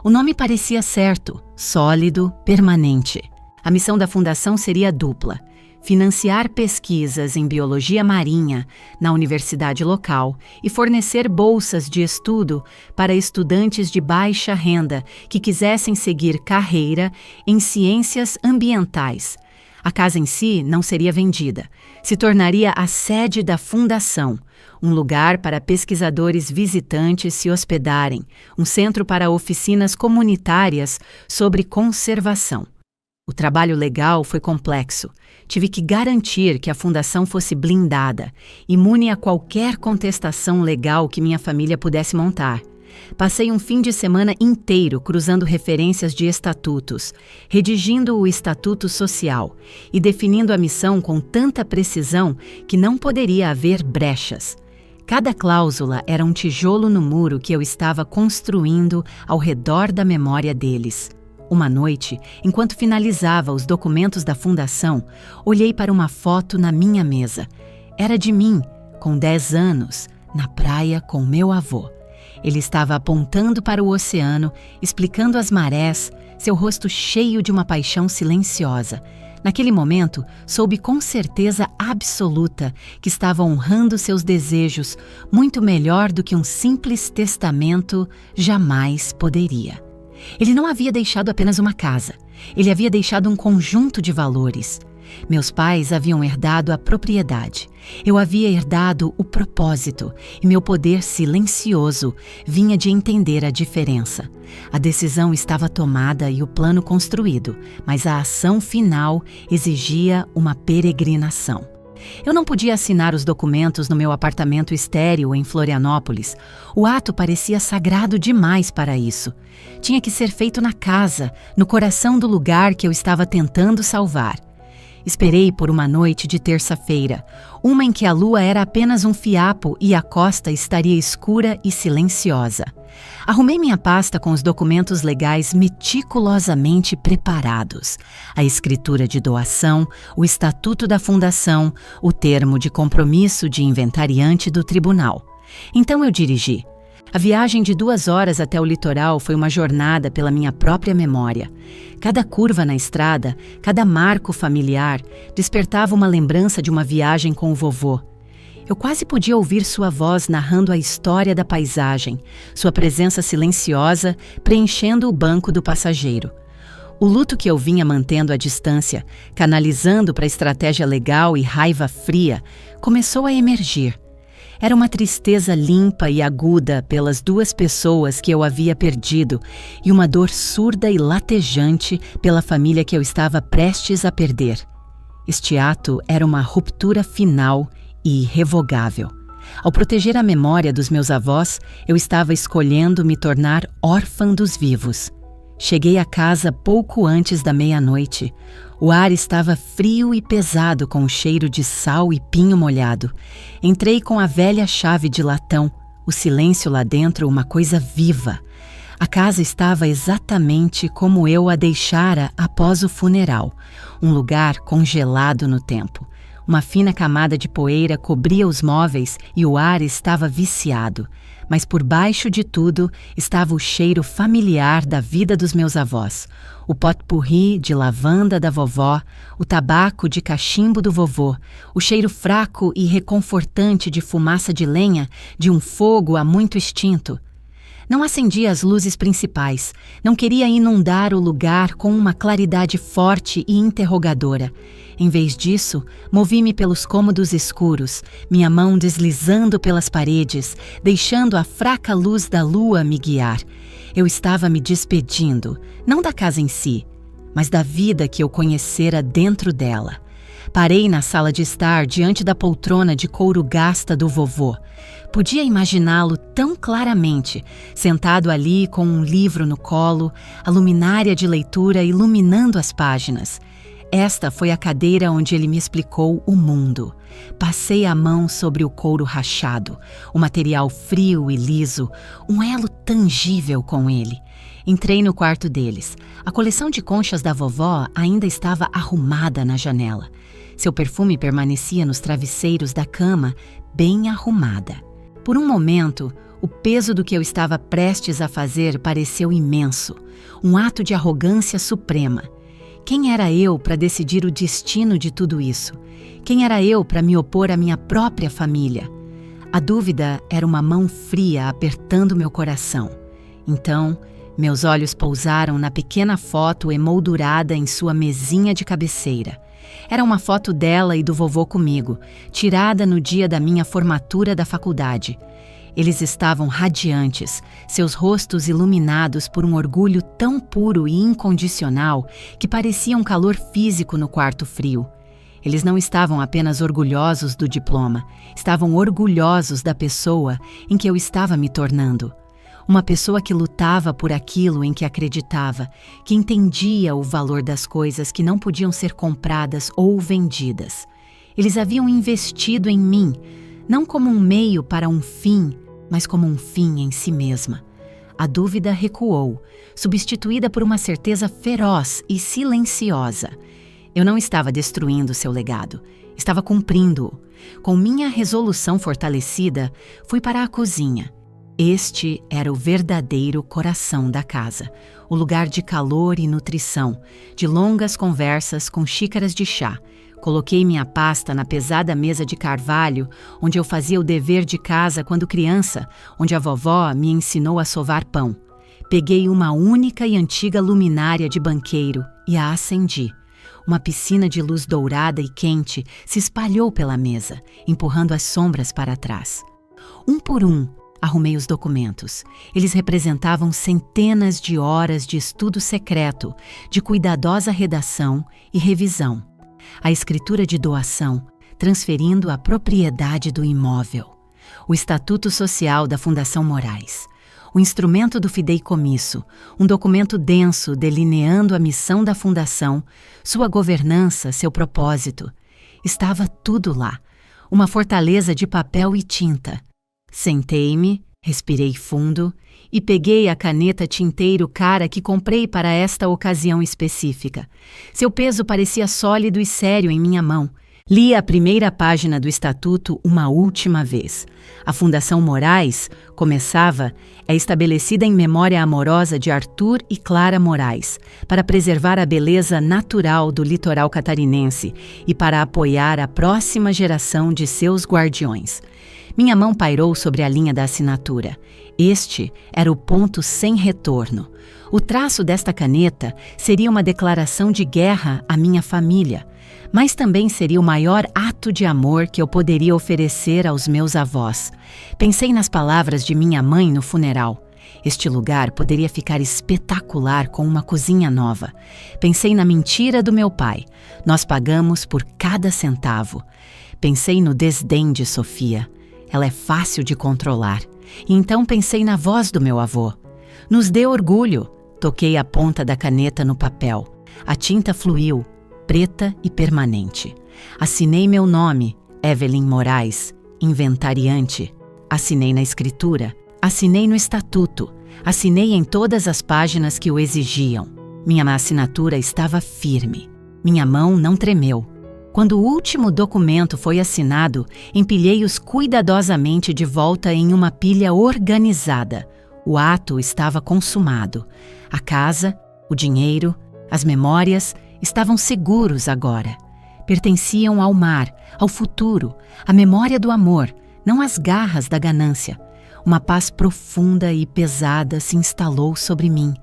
Speaker 1: O nome parecia certo, sólido, permanente. A missão da fundação seria dupla: financiar pesquisas em biologia marinha na universidade local e fornecer bolsas de estudo para estudantes de baixa renda que quisessem seguir carreira em ciências ambientais. A casa em si não seria vendida. Se tornaria a sede da fundação, um lugar para pesquisadores visitantes se hospedarem, um centro para oficinas comunitárias sobre conservação. O trabalho legal foi complexo. Tive que garantir que a fundação fosse blindada, imune a qualquer contestação legal que minha família pudesse montar. Passei um fim de semana inteiro cruzando referências de estatutos, redigindo o estatuto social e definindo a missão com tanta precisão que não poderia haver brechas. Cada cláusula era um tijolo no muro que eu estava construindo ao redor da memória deles. Uma noite, enquanto finalizava os documentos da fundação, olhei para uma foto na minha mesa. Era de mim, com 10 anos, na praia com meu avô. Ele estava apontando para o oceano, explicando as marés, seu rosto cheio de uma paixão silenciosa. Naquele momento, soube com certeza absoluta que estava honrando seus desejos muito melhor do que um simples testamento jamais poderia. Ele não havia deixado apenas uma casa, ele havia deixado um conjunto de valores. Meus pais haviam herdado a propriedade, eu havia herdado o propósito, e meu poder silencioso vinha de entender a diferença. A decisão estava tomada e o plano construído, mas a ação final exigia uma peregrinação. Eu não podia assinar os documentos no meu apartamento estéril em Florianópolis. O ato parecia sagrado demais para isso. Tinha que ser feito na casa, no coração do lugar que eu estava tentando salvar. Esperei por uma noite de terça-feira, uma em que a lua era apenas um fiapo e a costa estaria escura e silenciosa. Arrumei minha pasta com os documentos legais meticulosamente preparados. A escritura de doação, o estatuto da fundação, o termo de compromisso de inventariante do tribunal. Então eu dirigi. A viagem de 2 horas até o litoral foi uma jornada pela minha própria memória. Cada curva na estrada, cada marco familiar, despertava uma lembrança de uma viagem com o vovô. Eu quase podia ouvir sua voz narrando a história da paisagem, sua presença silenciosa preenchendo o banco do passageiro. O luto que eu vinha mantendo à distância, canalizando para estratégia legal e raiva fria, começou a emergir. Era uma tristeza limpa e aguda pelas 2 pessoas que eu havia perdido e uma dor surda e latejante pela família que eu estava prestes a perder. Este ato era uma ruptura final e irrevogável. Ao proteger a memória dos meus avós, eu estava escolhendo me tornar órfã dos vivos. Cheguei a casa pouco antes da meia-noite. O ar estava frio e pesado com o cheiro de sal e pinho molhado. Entrei com a velha chave de latão, o silêncio lá dentro uma coisa viva. A casa estava exatamente como eu a deixara após o funeral, um lugar congelado no tempo. Uma fina camada de poeira cobria os móveis e o ar estava viciado. Mas por baixo de tudo estava o cheiro familiar da vida dos meus avós. O pot-pourri de lavanda da vovó, o tabaco de cachimbo do vovô, o cheiro fraco e reconfortante de fumaça de lenha de um fogo há muito extinto. Não acendia as luzes principais, não queria inundar o lugar com uma claridade forte e interrogadora. Em vez disso, movi-me pelos cômodos escuros, minha mão deslizando pelas paredes, deixando a fraca luz da lua me guiar. Eu estava me despedindo, não da casa em si, mas da vida que eu conhecera dentro dela. Parei na sala de estar diante da poltrona de couro gasta do vovô. Podia imaginá-lo tão claramente, sentado ali com um livro no colo, a luminária de leitura iluminando as páginas. Esta foi a cadeira onde ele me explicou o mundo. Passei a mão sobre o couro rachado, o material frio e liso, um elo tangível com ele. Entrei no quarto deles. A coleção de conchas da vovó ainda estava arrumada na janela. Seu perfume permanecia nos travesseiros da cama, bem arrumada. Por um momento, o peso do que eu estava prestes a fazer pareceu imenso, um ato de arrogância suprema. Quem era eu para decidir o destino de tudo isso? Quem era eu para me opor à minha própria família? A dúvida era uma mão fria apertando meu coração. Então, meus olhos pousaram na pequena foto emoldurada em sua mesinha de cabeceira. Era uma foto dela e do vovô comigo, tirada no dia da minha formatura da faculdade. Eles estavam radiantes, seus rostos iluminados por um orgulho tão puro e incondicional que parecia um calor físico no quarto frio. Eles não estavam apenas orgulhosos do diploma, estavam orgulhosos da pessoa em que eu estava me tornando. Uma pessoa que lutava por aquilo em que acreditava, que entendia o valor das coisas que não podiam ser compradas ou vendidas. Eles haviam investido em mim, não como um meio para um fim, mas como um fim em si mesma. A dúvida recuou, substituída por uma certeza feroz e silenciosa. Eu não estava destruindo seu legado, estava cumprindo-o. Com minha resolução fortalecida, fui para a cozinha. Este era o verdadeiro coração da casa, o lugar de calor e nutrição, de longas conversas com xícaras de chá. Coloquei minha pasta na pesada mesa de carvalho, onde eu fazia o dever de casa quando criança, onde a vovó me ensinou a sovar pão. Peguei uma única e antiga luminária de banqueiro e a acendi. Uma piscina de luz dourada e quente se espalhou pela mesa, empurrando as sombras para trás. Um por um, arrumei os documentos. Eles representavam centenas de horas de estudo secreto, de cuidadosa redação e revisão. A escritura de doação, transferindo a propriedade do imóvel. O Estatuto Social da Fundação Moraes. O instrumento do fideicomisso, um documento denso delineando a missão da fundação, sua governança, seu propósito. Estava tudo lá, uma fortaleza de papel e tinta. Sentei-me, respirei fundo e peguei a caneta tinteiro cara que comprei para esta ocasião específica. Seu peso parecia sólido e sério em minha mão. Li a primeira página do Estatuto uma última vez. A Fundação Moraes, começava, é estabelecida em memória amorosa de Arthur e Clara Moraes, para preservar a beleza natural do litoral catarinense e para apoiar a próxima geração de seus guardiões. Minha mão pairou sobre a linha da assinatura. Este era o ponto sem retorno. O traço desta caneta seria uma declaração de guerra à minha família, mas também seria o maior ato de amor que eu poderia oferecer aos meus avós. Pensei nas palavras de minha mãe no funeral. Este lugar poderia ficar espetacular com uma cozinha nova. Pensei na mentira do meu pai. Nós pagamos por cada centavo. Pensei no desdém de Sofia. Ela é fácil de controlar. E então pensei na voz do meu avô. Nos dê orgulho. Toquei a ponta da caneta no papel. A tinta fluiu, preta e permanente. Assinei meu nome, Evelyn Moraes, inventariante. Assinei na escritura. Assinei no estatuto. Assinei em todas as páginas que o exigiam. Minha assinatura estava firme. Minha mão não tremeu. Quando o último documento foi assinado, empilhei-os cuidadosamente de volta em uma pilha organizada. O ato estava consumado. A casa, o dinheiro, as memórias estavam seguros agora. Pertenciam ao mar, ao futuro, à memória do amor, não às garras da ganância. Uma paz profunda e pesada se instalou sobre mim.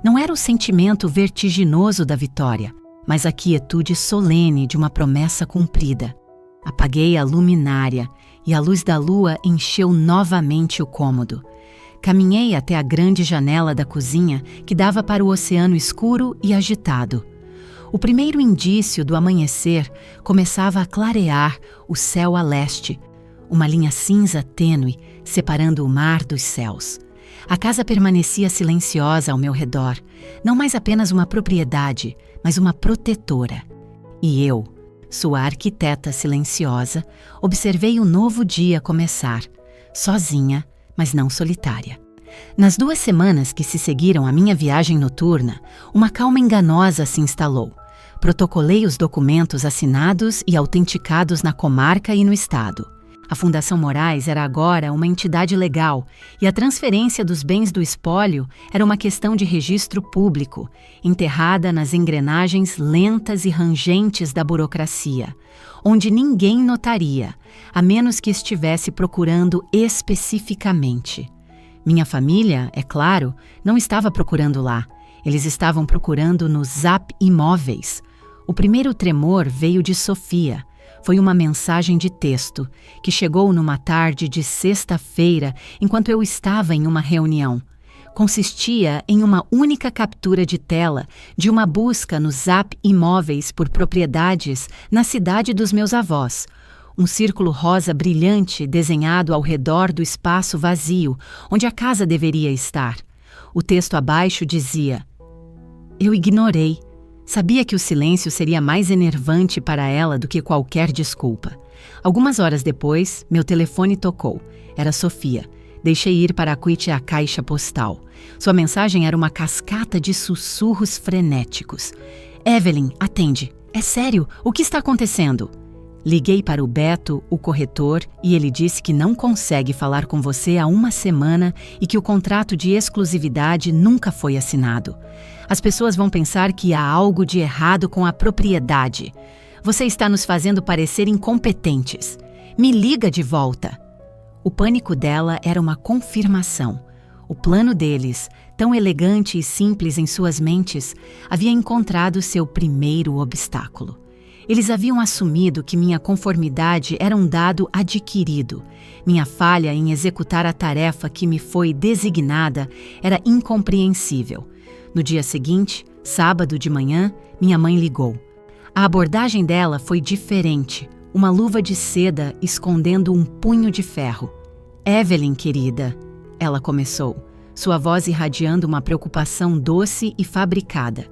Speaker 1: Não era o sentimento vertiginoso da vitória, mas a quietude solene de uma promessa cumprida. Apaguei a luminária e a luz da lua encheu novamente o cômodo. Caminhei até a grande janela da cozinha que dava para o oceano escuro e agitado. O primeiro indício do amanhecer começava a clarear o céu a leste, uma linha cinza tênue separando o mar dos céus. A casa permanecia silenciosa ao meu redor, não mais apenas uma propriedade, mas uma protetora. E eu, sua arquiteta silenciosa, observei o novo dia começar, sozinha, mas não solitária. Nas 2 semanas que se seguiram à minha viagem noturna, uma calma enganosa se instalou. Protocolei os documentos assinados e autenticados na comarca e no estado. A Fundação Moraes era agora uma entidade legal e a transferência dos bens do espólio era uma questão de registro público, enterrada nas engrenagens lentas e rangentes da burocracia, onde ninguém notaria, a menos que estivesse procurando especificamente. Minha família, é claro, não estava procurando lá. Eles estavam procurando no Zap Imóveis. O primeiro tremor veio de Sofia. Foi uma mensagem de texto, que chegou numa tarde de sexta-feira, enquanto eu estava em uma reunião. Consistia em uma única captura de tela de uma busca no Zap Imóveis por propriedades na cidade dos meus avós. Um círculo rosa brilhante desenhado ao redor do espaço vazio, onde a casa deveria estar. O texto abaixo dizia: Eu ignorei. Sabia que o silêncio seria mais enervante para ela do que qualquer desculpa. Algumas horas depois, meu telefone tocou. Era Sofia. Deixei ir para a caixa postal. Sua mensagem era uma cascata de sussurros frenéticos. Evelyn, atende. É sério? O que está acontecendo? Liguei para o Beto, o corretor, e ele disse que não consegue falar com você há 1 semana e que o contrato de exclusividade nunca foi assinado. As pessoas vão pensar que há algo de errado com a propriedade. Você está nos fazendo parecer incompetentes. Me liga de volta. O pânico dela era uma confirmação. O plano deles, tão elegante e simples em suas mentes, havia encontrado seu primeiro obstáculo. Eles haviam assumido que minha conformidade era um dado adquirido. Minha falha em executar a tarefa que me foi designada era incompreensível. No dia seguinte, sábado de manhã, minha mãe ligou. A abordagem dela foi diferente, uma luva de seda escondendo um punho de ferro. Evelyn, querida, ela começou, sua voz irradiando uma preocupação doce e fabricada.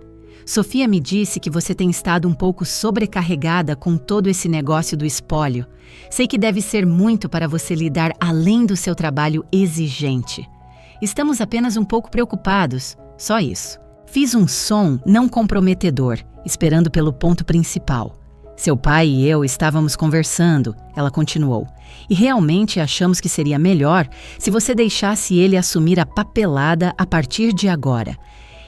Speaker 1: Sofia me disse que você tem estado um pouco sobrecarregada com todo esse negócio do espólio. Sei que deve ser muito para você lidar além do seu trabalho exigente. Estamos apenas um pouco preocupados, só isso. Fiz um som não comprometedor, esperando pelo ponto principal. Seu pai e eu estávamos conversando, ela continuou, e realmente achamos que seria melhor se você deixasse ele assumir a papelada a partir de agora.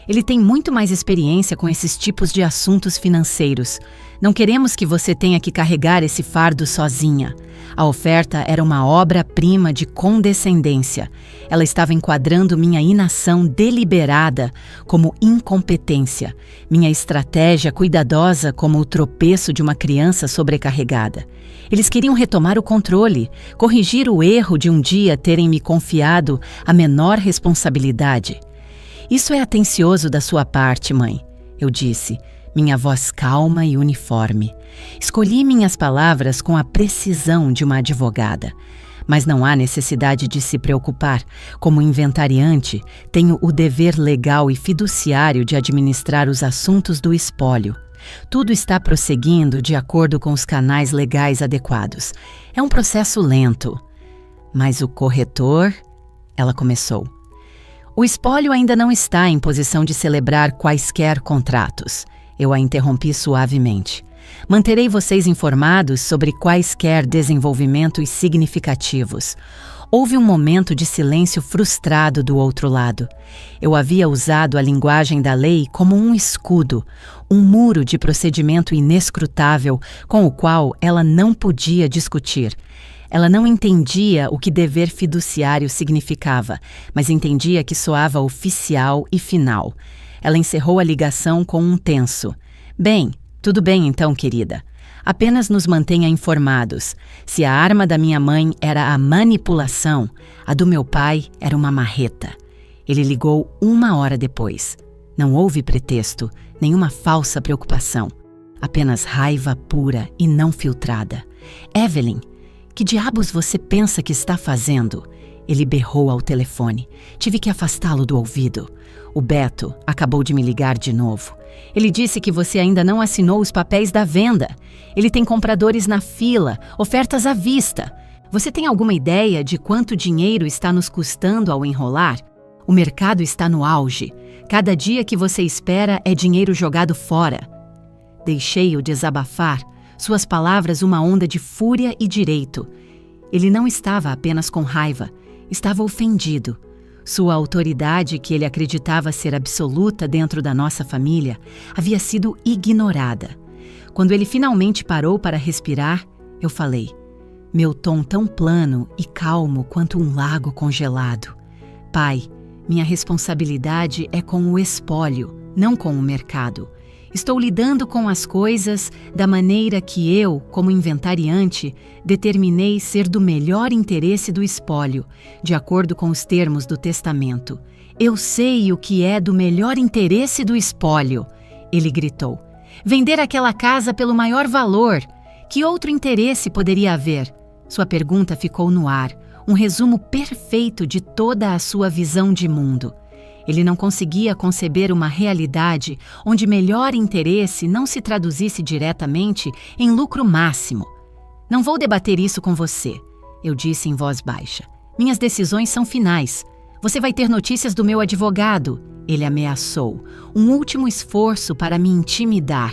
Speaker 1: Ele tem muito mais experiência com esses tipos de assuntos financeiros. Não queremos que você tenha que carregar esse fardo sozinha. A oferta era uma obra-prima de condescendência. Ela estava enquadrando minha inação deliberada como incompetência, minha estratégia cuidadosa como o tropeço de uma criança sobrecarregada. Eles queriam retomar o controle, corrigir o erro de um dia terem me confiado a menor responsabilidade. Isso é atencioso da sua parte, mãe, eu disse, minha voz calma e uniforme. Escolhi minhas palavras com a precisão de uma advogada. Mas não há necessidade de se preocupar. Como inventariante, tenho o dever legal e fiduciário de administrar os assuntos do espólio. Tudo está prosseguindo de acordo com os canais legais adequados. É um processo lento. Mas o corretor... Ela começou. O espólio ainda não está em posição de celebrar quaisquer contratos. Eu a interrompi suavemente. Manterei vocês informados sobre quaisquer desenvolvimentos significativos. Houve um momento de silêncio frustrado do outro lado. Eu havia usado a linguagem da lei como um escudo, um muro de procedimento inescrutável com o qual ela não podia discutir. Ela não entendia o que dever fiduciário significava, mas entendia que soava oficial e final. Ela encerrou a ligação com um tenso. Bem, tudo bem então, querida. Apenas nos mantenha informados. Se a arma da minha mãe era a manipulação, a do meu pai era uma marreta. Ele ligou 1 hora depois. Não houve pretexto, nenhuma falsa preocupação. Apenas raiva pura e não filtrada. Evelyn, que diabos você pensa que está fazendo? Ele berrou ao telefone. Tive que afastá-lo do ouvido. O Beto acabou de me ligar de novo. Ele disse que você ainda não assinou os papéis da venda. Ele tem compradores na fila, ofertas à vista. Você tem alguma ideia de quanto dinheiro está nos custando ao enrolar? O mercado está no auge. Cada dia que você espera é dinheiro jogado fora. Deixei-o desabafar, suas palavras uma onda de fúria e direito. Ele não estava apenas com raiva, estava ofendido. Sua autoridade, que ele acreditava ser absoluta dentro da nossa família, havia sido ignorada. Quando ele finalmente parou para respirar, eu falei, meu tom tão plano e calmo quanto um lago congelado. Pai, minha responsabilidade é com o espólio, não com o mercado. Estou lidando com as coisas da maneira que eu, como inventariante, determinei ser do melhor interesse do espólio, de acordo com os termos do testamento. Eu sei o que é do melhor interesse do espólio, ele gritou. Vender aquela casa pelo maior valor. Que outro interesse poderia haver? Sua pergunta ficou no ar, um resumo perfeito de toda a sua visão de mundo. Ele não conseguia conceber uma realidade onde melhor interesse não se traduzisse diretamente em lucro máximo. Não vou debater isso com você, eu disse em voz baixa. Minhas decisões são finais. Você vai ter notícias do meu advogado, ele ameaçou. Um último esforço para me intimidar.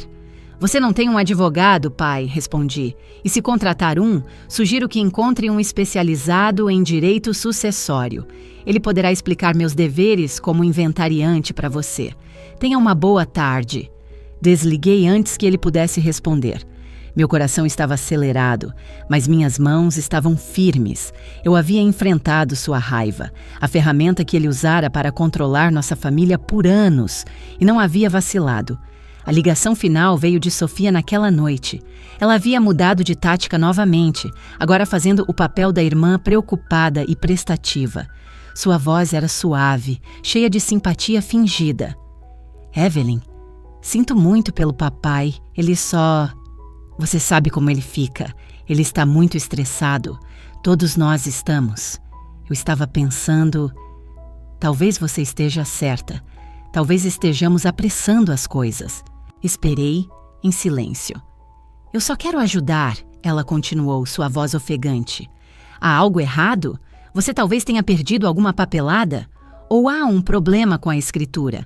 Speaker 1: Você não tem um advogado, pai, respondi. E se contratar um, sugiro que encontre um especializado em direito sucessório. Ele poderá explicar meus deveres como inventariante para você. Tenha uma boa tarde. Desliguei antes que ele pudesse responder. Meu coração estava acelerado, mas minhas mãos estavam firmes. Eu havia enfrentado sua raiva, a ferramenta que ele usara para controlar nossa família por anos, e não havia vacilado. A ligação final veio de Sofia naquela noite. Ela havia mudado de tática novamente, agora fazendo o papel da irmã preocupada e prestativa. Sua voz era suave, cheia de simpatia fingida. Evelyn, sinto muito pelo papai, ele só... Você sabe como ele fica. Ele está muito estressado. Todos nós estamos. Eu estava pensando... Talvez você esteja certa. Talvez estejamos apressando as coisas. Esperei, em silêncio. Eu só quero ajudar, ela continuou, sua voz ofegante. Há algo errado? Você talvez tenha perdido alguma papelada? Ou há um problema com a escritura?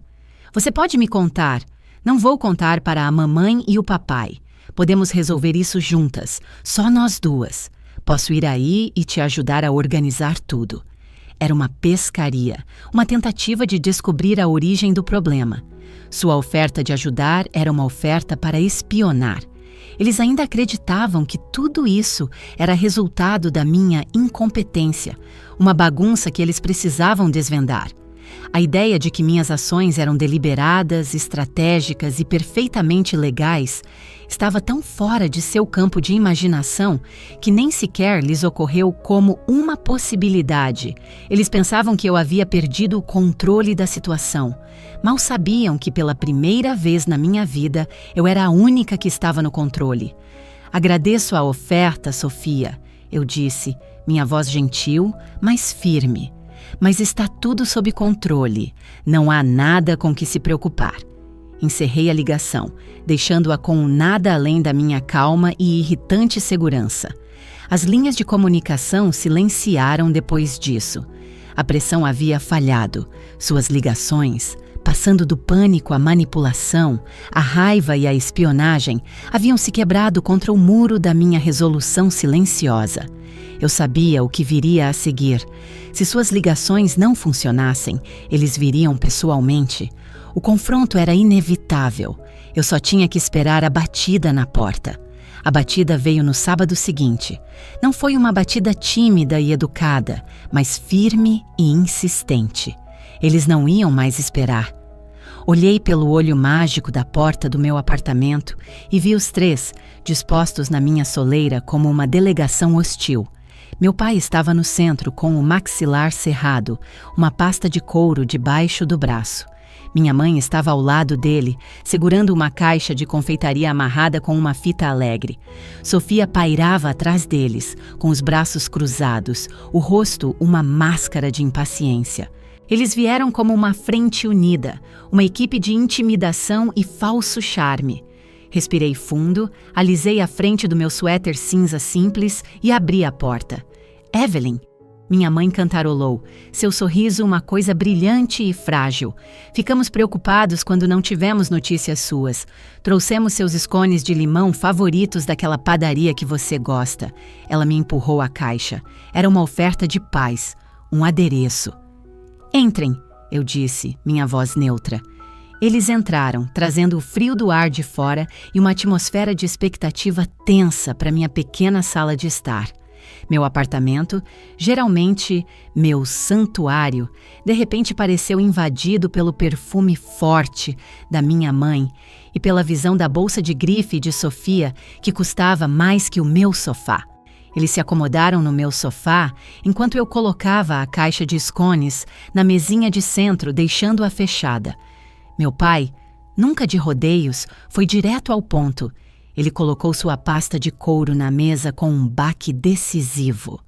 Speaker 1: Você pode me contar. Não vou contar para a mamãe e o papai. Podemos resolver isso juntas, só nós duas. Posso ir aí e te ajudar a organizar tudo. Era uma pescaria, uma tentativa de descobrir a origem do problema. Sua oferta de ajudar era uma oferta para espionar. Eles ainda acreditavam que tudo isso era resultado da minha incompetência, uma bagunça que eles precisavam desvendar. A ideia de que minhas ações eram deliberadas, estratégicas e perfeitamente legais estava tão fora de seu campo de imaginação que nem sequer lhes ocorreu como uma possibilidade. Eles pensavam que eu havia perdido o controle da situação. Mal sabiam que pela primeira vez na minha vida eu era a única que estava no controle. Agradeço a oferta, Sofia. eu disse, minha voz gentil, mas firme. Mas está tudo sob controle. Não há nada com que se preocupar. Encerrei a ligação, deixando-a com nada além da minha calma e irritante segurança. As linhas de comunicação silenciaram depois disso. A pressão havia falhado. Suas ligações, passando do pânico à manipulação, a raiva e a espionagem, haviam se quebrado contra o muro da minha resolução silenciosa. Eu sabia o que viria a seguir. Se suas ligações não funcionassem, eles viriam pessoalmente. O confronto era inevitável. Eu só tinha que esperar a batida na porta. A batida veio no sábado seguinte. Não foi uma batida tímida e educada, mas firme e insistente. Eles não iam mais esperar. Olhei pelo olho mágico da porta do meu apartamento e vi os três, dispostos na minha soleira como uma delegação hostil. Meu pai estava no centro com o maxilar cerrado, uma pasta de couro debaixo do braço. Minha mãe estava ao lado dele, segurando uma caixa de confeitaria amarrada com uma fita alegre. Sofia pairava atrás deles, com os braços cruzados, o rosto uma máscara de impaciência. Eles vieram como uma frente unida, uma equipe de intimidação e falso charme. Respirei fundo, alisei a frente do meu suéter cinza simples e abri a porta. Evelyn! Minha mãe cantarolou, seu sorriso uma coisa brilhante e frágil. Ficamos preocupados quando não tivemos notícias suas. Trouxemos seus scones de limão favoritos daquela padaria que você gosta. Ela me empurrou a caixa. Era uma oferta de paz, um adereço. Entrem, eu disse, minha voz neutra. Eles entraram, trazendo o frio do ar de fora e uma atmosfera de expectativa tensa para minha pequena sala de estar. Meu apartamento, geralmente meu santuário, de repente pareceu invadido pelo perfume forte da minha mãe e pela visão da bolsa de grife de Sofia, que custava mais que o meu sofá. Eles se acomodaram no meu sofá enquanto eu colocava a caixa de scones na mesinha de centro, deixando-a fechada. Meu pai, nunca de rodeios, foi direto ao ponto. Ele colocou sua pasta de couro na mesa com um baque decisivo.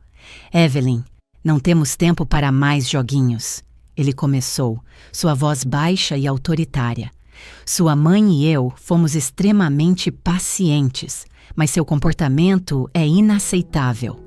Speaker 1: Evelyn, não temos tempo para mais joguinhos. Ele começou, sua voz baixa e autoritária. Sua mãe e eu fomos extremamente pacientes, mas seu comportamento é inaceitável.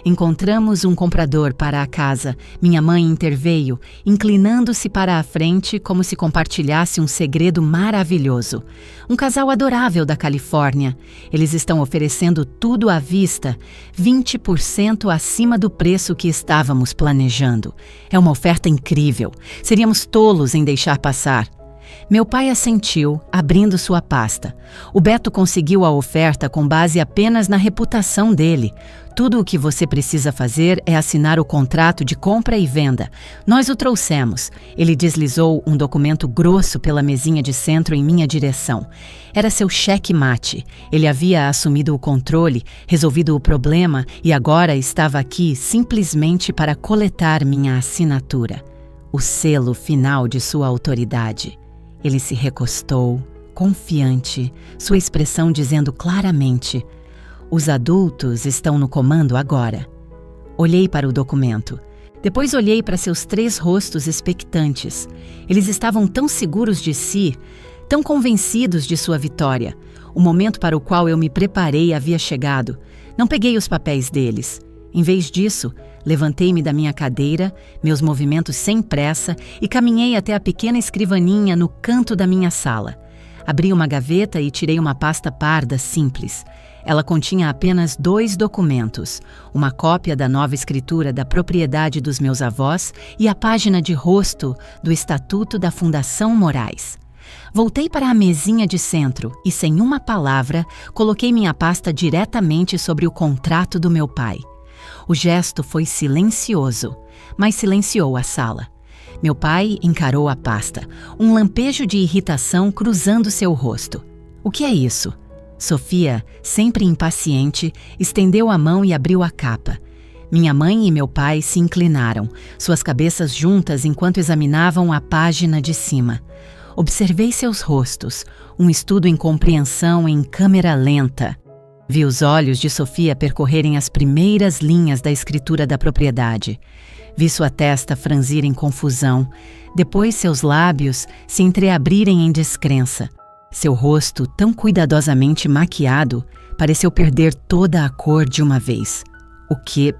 Speaker 1: Encontramos um comprador para a casa. Minha mãe interveio, inclinando-se para a frente como se compartilhasse um segredo maravilhoso. Um casal adorável da Califórnia. Eles estão oferecendo tudo à vista, 20% acima do preço que estávamos planejando. É uma oferta incrível. Seríamos tolos em deixar passar. Meu pai assentiu, abrindo sua pasta. O Beto conseguiu a oferta com base apenas na reputação dele. Tudo o que você precisa fazer é assinar o contrato de compra e venda. Nós o trouxemos. Ele deslizou um documento grosso pela mesinha de centro em minha direção. Era seu cheque-mate. Ele havia assumido o controle, resolvido o problema e agora estava aqui simplesmente para coletar minha assinatura. O selo final de sua autoridade. Ele se recostou, confiante, sua expressão dizendo claramente: os adultos estão no comando agora. Olhei para o documento. Depois olhei para seus 3 rostos expectantes. Eles estavam tão seguros de si, tão convencidos de sua vitória. O momento para o qual eu me preparei havia chegado. Não peguei os papéis deles. Em vez disso, levantei-me da minha cadeira, meus movimentos sem pressa, e caminhei até a pequena escrivaninha no canto da minha sala. Abri uma gaveta e tirei uma pasta parda simples. Ela continha apenas 2 documentos, uma cópia da nova escritura da propriedade dos meus avós e a página de rosto do Estatuto da Fundação Moraes. Voltei para a mesinha de centro e, sem uma palavra, coloquei minha pasta diretamente sobre o contrato do meu pai. O gesto foi silencioso, mas silenciou a sala. Meu pai encarou a pasta, um lampejo de irritação cruzando seu rosto. O que é isso? Sofia, sempre impaciente, estendeu a mão e abriu a capa. Minha mãe e meu pai se inclinaram, suas cabeças juntas enquanto examinavam a página de cima. Observei seus rostos, um estudo em compreensão em câmera lenta. Vi os olhos de Sofia percorrerem as primeiras linhas da escritura da propriedade. Vi sua testa franzir em confusão, depois seus lábios se entreabrirem em descrença. Seu rosto, tão cuidadosamente maquiado, pareceu perder toda a cor de uma vez. O que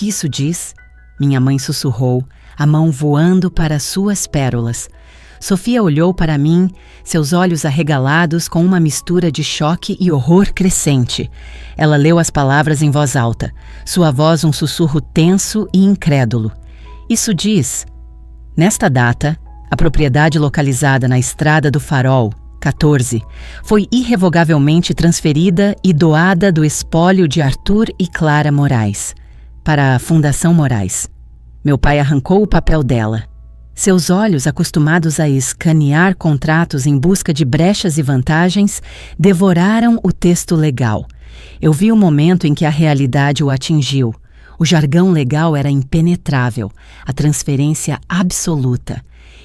Speaker 1: isso diz? Minha mãe sussurrou, a mão voando para suas pérolas. Sofia olhou para mim, seus olhos arregalados com uma mistura de choque e horror crescente. Ela leu as palavras em voz alta, sua voz um sussurro tenso e incrédulo. Isso diz: nesta data, a propriedade localizada na Estrada do Farol, 14, foi irrevogavelmente transferida e doada do espólio de Arthur e Clara Moraes para a Fundação Moraes. Meu pai arrancou o papel dela. Seus olhos, acostumados a escanear contratos em busca de brechas e vantagens, devoraram o texto legal. Eu vi o momento em que a realidade o atingiu. O jargão legal era impenetrável, a transferência absoluta.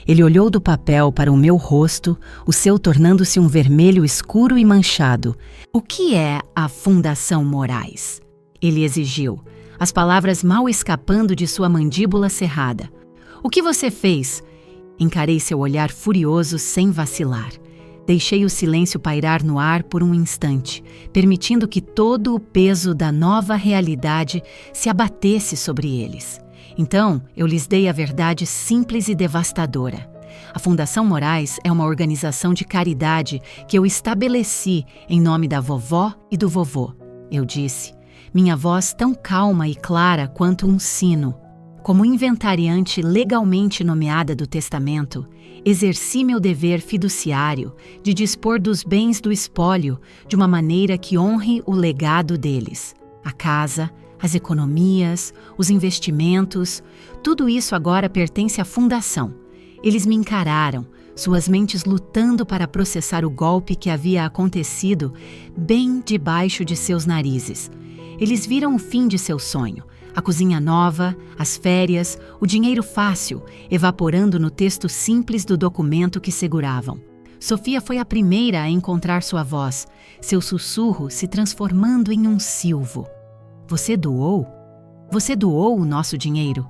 Speaker 1: Ele olhou do papel para o meu rosto, o seu tornando-se um vermelho escuro e manchado. O que é a Fundação Moraes? Ele exigiu, as palavras mal escapando de sua mandíbula cerrada. O que você fez? Encarei seu olhar furioso sem vacilar. Deixei o silêncio pairar no ar por um instante, permitindo que todo o peso da nova realidade se abatesse sobre eles. Então, eu lhes dei a verdade simples e devastadora. A Fundação Moraes é uma organização de caridade que eu estabeleci em nome da vovó e do vovô. Eu disse, minha voz tão calma e clara quanto um sino. Como inventariante legalmente nomeada do testamento, exerci meu dever fiduciário de dispor dos bens do espólio de uma maneira que honre o legado deles. A casa, as economias, os investimentos, tudo isso agora pertence à fundação. Eles me encararam, suas mentes lutando para processar o golpe que havia acontecido bem debaixo de seus narizes. Eles viram o fim de seu sonho. A cozinha nova, as férias, o dinheiro fácil, evaporando no texto simples do documento que seguravam. Sofia foi a primeira a encontrar sua voz, seu sussurro se transformando em um silvo. Você doou? Você doou o nosso dinheiro?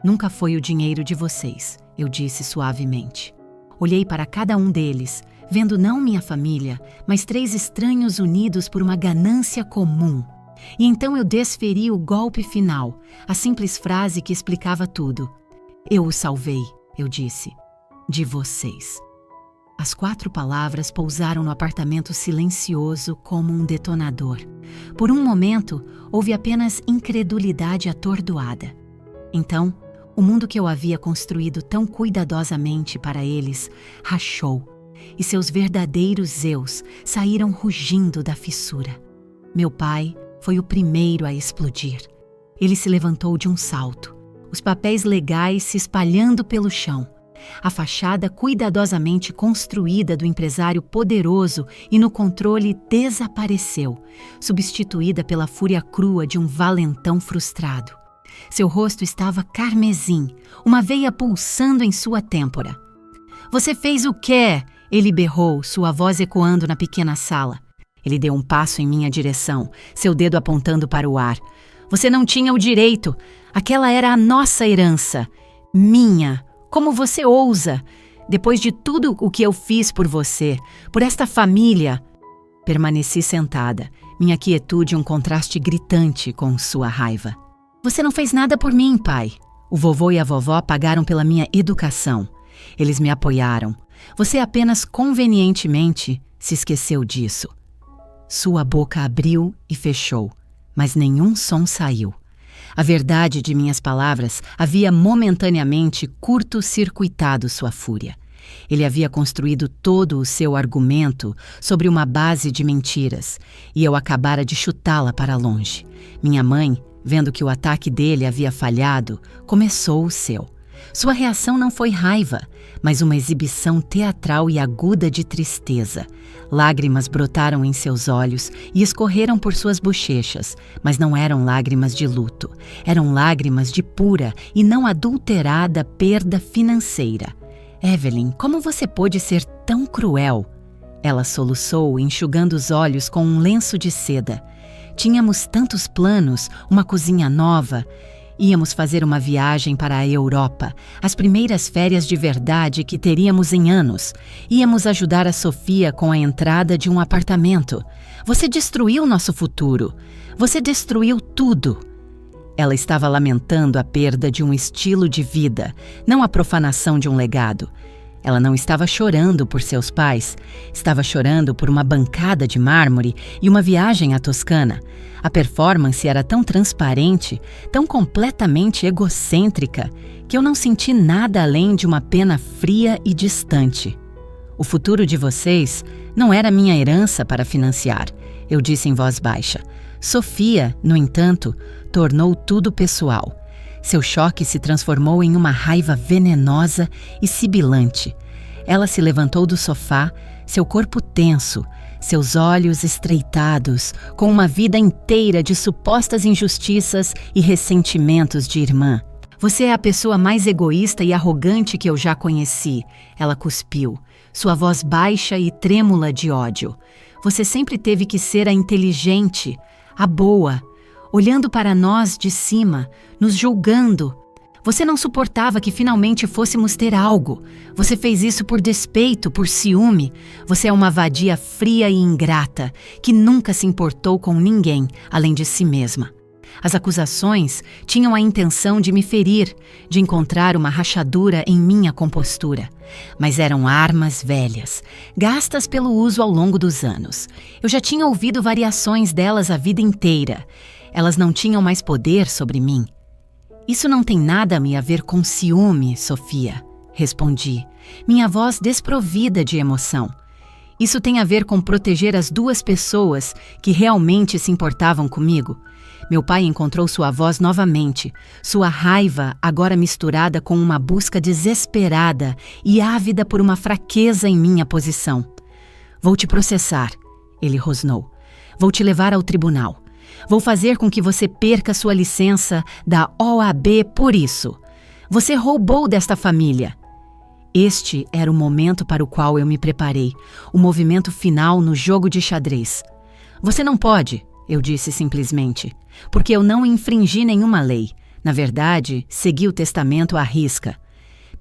Speaker 1: Nunca foi o dinheiro de vocês, eu disse suavemente. Olhei para cada um deles, vendo não minha família, mas 3 estranhos unidos por uma ganância comum. E então eu desferi o golpe final, a simples frase que explicava tudo. Eu o salvei, eu disse, de vocês. As 4 palavras pousaram no apartamento silencioso como um detonador. Por um momento, houve apenas incredulidade atordoada. Então, o mundo que eu havia construído tão cuidadosamente para eles rachou, e seus verdadeiros eus saíram rugindo da fissura. Meu pai foi o primeiro a explodir. Ele se levantou de um salto, os papéis legais se espalhando pelo chão. A fachada cuidadosamente construída do empresário poderoso e no controle desapareceu, substituída pela fúria crua de um valentão frustrado. Seu rosto estava carmesim, uma veia pulsando em sua têmpora. "Você fez o quê?" ele berrou, sua voz ecoando na pequena sala. Ele deu um passo em minha direção, seu dedo apontando para o ar. "Você não tinha o direito. Aquela era a nossa herança. Minha. Como você ousa? Depois de tudo o que eu fiz por você, por esta família." Permaneci sentada, minha quietude um contraste gritante com sua raiva. "Você não fez nada por mim, pai. O vovô e a vovó pagaram pela minha educação. Eles me apoiaram. Você apenas convenientemente se esqueceu disso." Sua boca abriu e fechou, mas nenhum som saiu. A verdade de minhas palavras havia momentaneamente curto-circuitado sua fúria. Ele havia construído todo o seu argumento sobre uma base de mentiras, e eu acabara de chutá-la para longe. Minha mãe, vendo que o ataque dele havia falhado, começou o seu. Sua reação não foi raiva, mas uma exibição teatral e aguda de tristeza. Lágrimas brotaram em seus olhos e escorreram por suas bochechas, mas não eram lágrimas de luto. Eram lágrimas de pura e não adulterada perda financeira. "Evelyn, como você pôde ser tão cruel?" Ela soluçou, enxugando os olhos com um lenço de seda. Tínhamos tantos planos, uma cozinha nova. Íamos fazer uma viagem para a Europa, as primeiras férias de verdade que teríamos em anos. Íamos ajudar a Sofia com a entrada de um apartamento. Você destruiu nosso futuro. Você destruiu tudo. Ela estava lamentando a perda de um estilo de vida, não a profanação de um legado. Ela não estava chorando por seus pais, estava chorando por uma bancada de mármore e uma viagem à Toscana. A performance era tão transparente, tão completamente egocêntrica, que eu não senti nada além de uma pena fria e distante. O futuro de vocês não era minha herança para financiar, eu disse em voz baixa. Sofia, no entanto, tornou tudo pessoal. Seu choque se transformou em uma raiva venenosa e sibilante. Ela se levantou do sofá, seu corpo tenso, seus olhos estreitados, com uma vida inteira de supostas injustiças e ressentimentos de irmã. Você é a pessoa mais egoísta e arrogante que eu já conheci, ela cuspiu, sua voz baixa e trêmula de ódio. Você sempre teve que ser a inteligente, a boa, olhando para nós de cima, nos julgando. Você não suportava que finalmente fôssemos ter algo. Você fez isso por despeito, por ciúme. Você é uma vadia fria e ingrata, que nunca se importou com ninguém, além de si mesma. As acusações tinham a intenção de me ferir, de encontrar uma rachadura em minha compostura. Mas eram armas velhas, gastas pelo uso ao longo dos anos. Eu já tinha ouvido variações delas a vida inteira. Elas não tinham mais poder sobre mim. Isso não tem nada a ver com ciúme, Sofia, respondi, minha voz desprovida de emoção. Isso tem a ver com proteger as duas pessoas que realmente se importavam comigo. Meu pai encontrou sua voz novamente, sua raiva agora misturada com uma busca desesperada e ávida por uma fraqueza em minha posição. Vou te processar, ele rosnou. Vou te levar ao tribunal. Vou fazer com que você perca sua licença da OAB por isso. Você roubou desta família. Este era o momento para o qual eu me preparei, o movimento final no jogo de xadrez. Você não pode, eu disse simplesmente, porque eu não infringi nenhuma lei. Na verdade, segui o testamento à risca.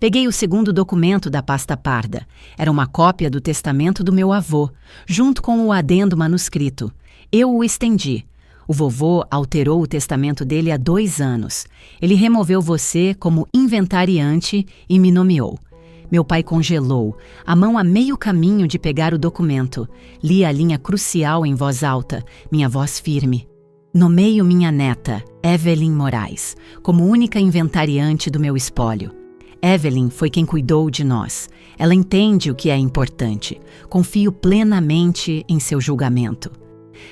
Speaker 1: Peguei o segundo documento da pasta parda. Era uma cópia do testamento do meu avô, junto com o adendo manuscrito. Eu o estendi. O vovô alterou o testamento dele há 2 anos. Ele removeu você como inventariante e me nomeou. Meu pai congelou, a mão a meio caminho de pegar o documento. Li a linha crucial em voz alta, minha voz firme. Nomeio minha neta, Evelyn Moraes, como única inventariante do meu espólio. Evelyn foi quem cuidou de nós. Ela entende o que é importante. Confio plenamente em seu julgamento.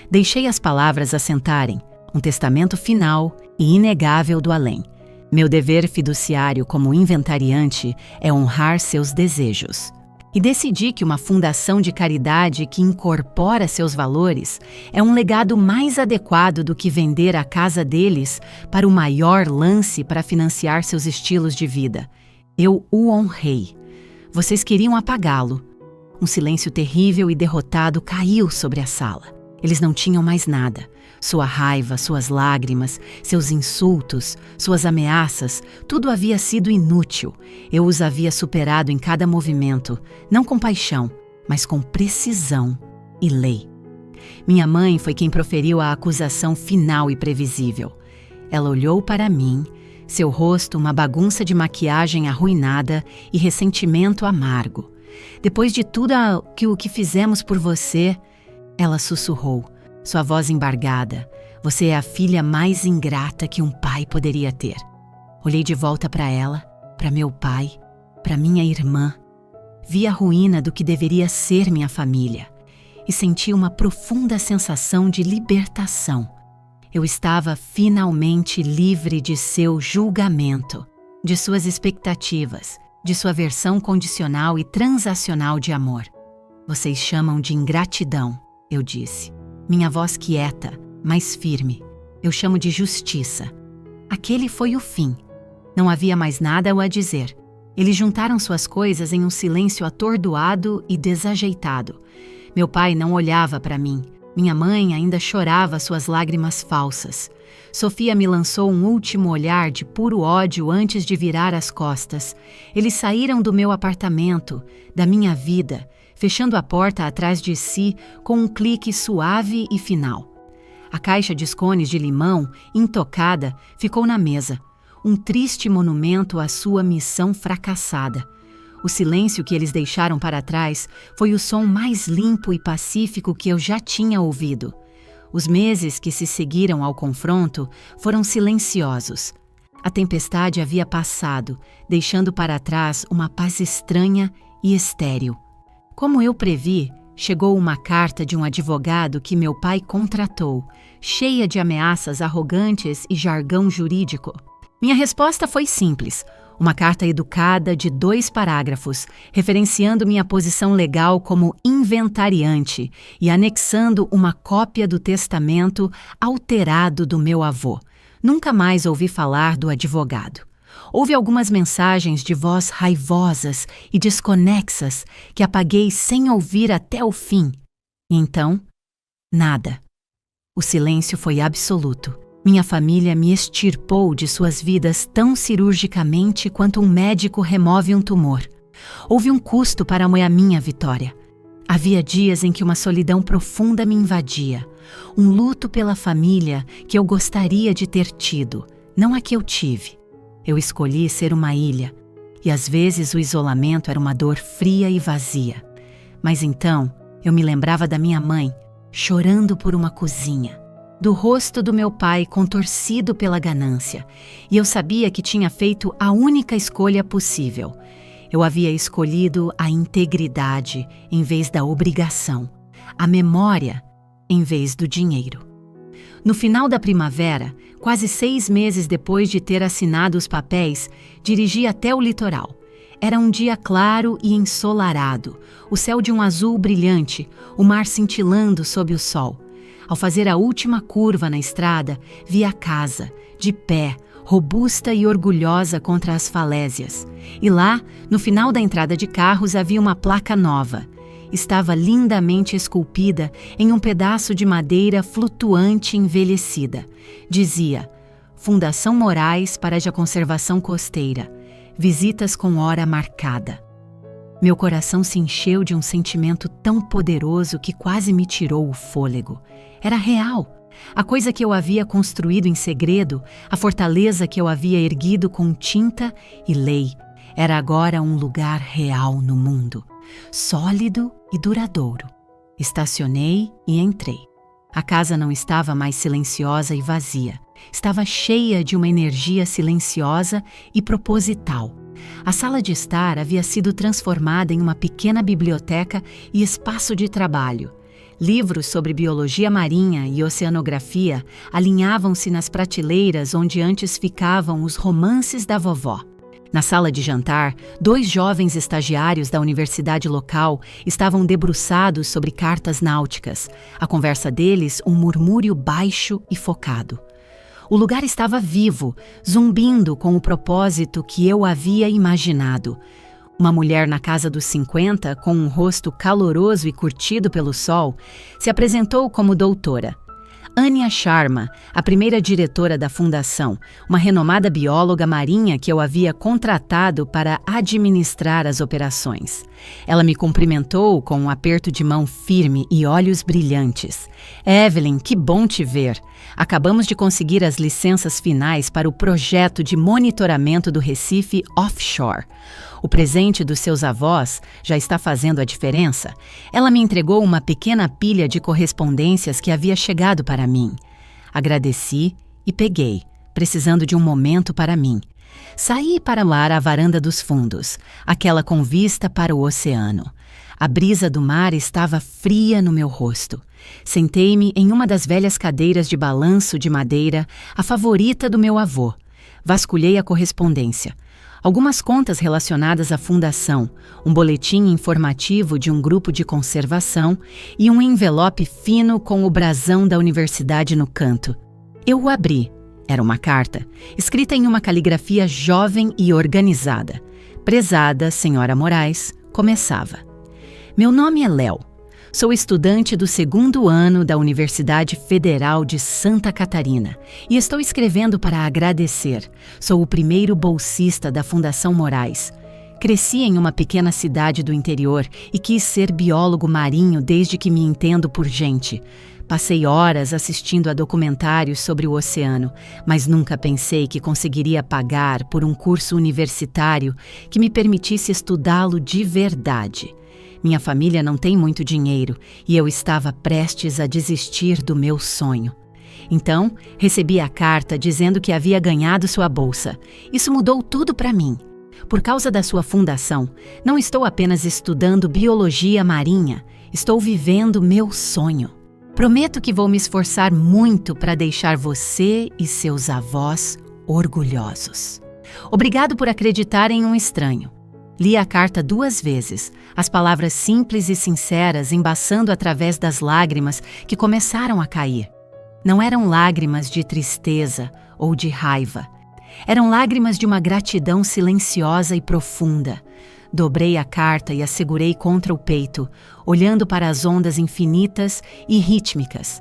Speaker 1: Deixei as palavras assentarem, um testamento final e inegável do além. Meu dever fiduciário como inventariante é honrar seus desejos. E decidi que uma fundação de caridade que incorpora seus valores é um legado mais adequado do que vender a casa deles para o maior lance para financiar seus estilos de vida. Eu o honrei. Vocês queriam apagá-lo. Um silêncio terrível e derrotado caiu sobre a sala. Eles não tinham mais nada. Sua raiva, suas lágrimas, seus insultos, suas ameaças, tudo havia sido inútil. Eu os havia superado em cada movimento, não com paixão, mas com precisão e lei. Minha mãe foi quem proferiu a acusação final e previsível. Ela olhou para mim, seu rosto uma bagunça de maquiagem arruinada e ressentimento amargo. Depois de tudo o que fizemos por você, ela sussurrou, sua voz embargada. Você é a filha mais ingrata que um pai poderia ter. Olhei de volta para ela, para meu pai, para minha irmã. Vi a ruína do que deveria ser minha família e senti uma profunda sensação de libertação. Eu estava finalmente livre de seu julgamento, de suas expectativas, de sua versão condicional e transacional de amor. Vocês chamam de ingratidão, eu disse. Minha voz quieta, mas firme. Eu chamo de justiça. Aquele foi o fim. Não havia mais nada a dizer. Eles juntaram suas coisas em um silêncio atordoado e desajeitado. Meu pai não olhava para mim. Minha mãe ainda chorava suas lágrimas falsas. Sofia me lançou um último olhar de puro ódio antes de virar as costas. Eles saíram do meu apartamento, da minha vida, fechando a porta atrás de si com um clique suave e final. A caixa de scones de limão, intocada, ficou na mesa. Um triste monumento à sua missão fracassada. O silêncio que eles deixaram para trás foi o som mais limpo e pacífico que eu já tinha ouvido. Os meses que se seguiram ao confronto foram silenciosos. A tempestade havia passado, deixando para trás uma paz estranha e estéril. Como eu previ, chegou uma carta de um advogado que meu pai contratou, cheia de ameaças arrogantes e jargão jurídico. Minha resposta foi simples. Uma carta educada de 2 parágrafos, referenciando minha posição legal como inventariante e anexando uma cópia do testamento alterado do meu avô. Nunca mais ouvi falar do advogado. Houve algumas mensagens de voz raivosas e desconexas que apaguei sem ouvir até o fim. E então, nada. O silêncio foi absoluto. Minha família me extirpou de suas vidas tão cirurgicamente quanto um médico remove um tumor. Houve um custo para a minha vitória. Havia dias em que uma solidão profunda me invadia, um luto pela família que eu gostaria de ter tido, não a que eu tive. Eu escolhi ser uma ilha, e às vezes o isolamento era uma dor fria e vazia. Mas então eu me lembrava da minha mãe, chorando por uma cozinha, do rosto do meu pai contorcido pela ganância, e eu sabia que tinha feito a única escolha possível. Eu havia escolhido a integridade em vez da obrigação, a memória em vez do dinheiro. No final da primavera, quase 6 meses depois de ter assinado os papéis, dirigi até o litoral. Era um dia claro e ensolarado, o céu de um azul brilhante, o mar cintilando sob o sol. Ao fazer a última curva na estrada, vi a casa, de pé, robusta e orgulhosa contra as falésias. E lá, no final da entrada de carros, havia uma placa nova. Estava lindamente esculpida em um pedaço de madeira flutuante envelhecida. Dizia: Fundação Moraes para a Conservação Costeira. Visitas com hora marcada. Meu coração se encheu de um sentimento tão poderoso que quase me tirou o fôlego. Era real. A coisa que eu havia construído em segredo, a fortaleza que eu havia erguido com tinta e lei, era agora um lugar real no mundo, sólido e duradouro. Estacionei e entrei. A casa não estava mais silenciosa e vazia. Estava cheia de uma energia silenciosa e proposital. A sala de estar havia sido transformada em uma pequena biblioteca e espaço de trabalho. Livros sobre biologia marinha e oceanografia alinhavam-se nas prateleiras onde antes ficavam os romances da vovó. Na sala de jantar, 2 jovens estagiários da universidade local estavam debruçados sobre cartas náuticas. A conversa deles, um murmúrio baixo e focado. O lugar estava vivo, zumbindo com o propósito que eu havia imaginado. Uma mulher na casa dos 50, com um rosto caloroso e curtido pelo sol, se apresentou como doutora. Anya Sharma, a primeira diretora da fundação, uma renomada bióloga marinha que eu havia contratado para administrar as operações. Ela me cumprimentou com um aperto de mão firme e olhos brilhantes. Evelyn, que bom te ver! Acabamos de conseguir as licenças finais para o projeto de monitoramento do Recife offshore. O presente dos seus avós já está fazendo a diferença. Ela me entregou uma pequena pilha de correspondências que havia chegado para mim. Agradeci e peguei, precisando de um momento para mim. Saí para lá à varanda dos fundos, aquela com vista para o oceano. A brisa do mar estava fria no meu rosto. Sentei-me em uma das velhas cadeiras de balanço de madeira, a favorita do meu avô. Vasculhei a correspondência. Algumas contas relacionadas à fundação, um boletim informativo de um grupo de conservação e um envelope fino com o brasão da universidade no canto. Eu o abri. Era uma carta, escrita em uma caligrafia jovem e organizada. Prezada Senhora Moraes, começava. Meu nome é Léo. Sou estudante do 2º ano da Universidade Federal de Santa Catarina e estou escrevendo para agradecer. Sou o primeiro bolsista da Fundação Moraes. Cresci em uma pequena cidade do interior e quis ser biólogo marinho desde que me entendo por gente. Passei horas assistindo a documentários sobre o oceano, mas nunca pensei que conseguiria pagar por um curso universitário que me permitisse estudá-lo de verdade. Minha família não tem muito dinheiro e eu estava prestes a desistir do meu sonho. Então, recebi a carta dizendo que havia ganhado sua bolsa. Isso mudou tudo para mim. Por causa da sua fundação, não estou apenas estudando biologia marinha, estou vivendo meu sonho. Prometo que vou me esforçar muito para deixar você e seus avós orgulhosos. Obrigado por acreditar em um estranho. Li a carta 2 vezes, as palavras simples e sinceras embaçando através das lágrimas que começaram a cair. Não eram lágrimas de tristeza ou de raiva. Eram lágrimas de uma gratidão silenciosa e profunda. Dobrei a carta e a segurei contra o peito, olhando para as ondas infinitas e rítmicas.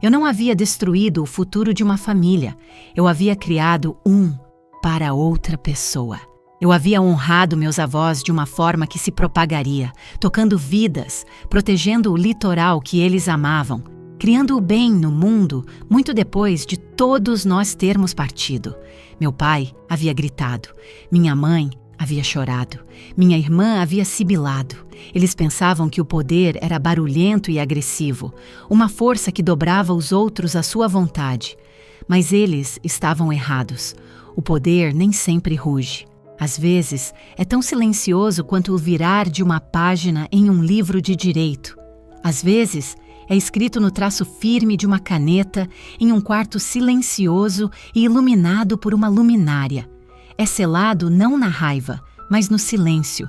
Speaker 1: Eu não havia destruído o futuro de uma família. Eu havia criado um para outra pessoa. Eu havia honrado meus avós de uma forma que se propagaria, tocando vidas, protegendo o litoral que eles amavam, criando o bem no mundo muito depois de todos nós termos partido. Meu pai havia gritado, minha mãe havia chorado, minha irmã havia sibilado. Eles pensavam que o poder era barulhento e agressivo, uma força que dobrava os outros à sua vontade. Mas eles estavam errados. O poder nem sempre ruge. Às vezes, é tão silencioso quanto o virar de uma página em um livro de direito. Às vezes, é escrito no traço firme de uma caneta em um quarto silencioso e iluminado por uma luminária. É selado não na raiva, mas no silêncio.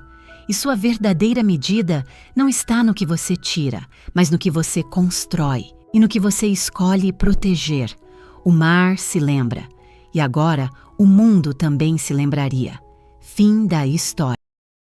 Speaker 1: E sua verdadeira medida não está no que você tira, mas no que você constrói e no que você escolhe proteger. O mar se lembra. E agora, o mundo também se lembraria. Fim da história.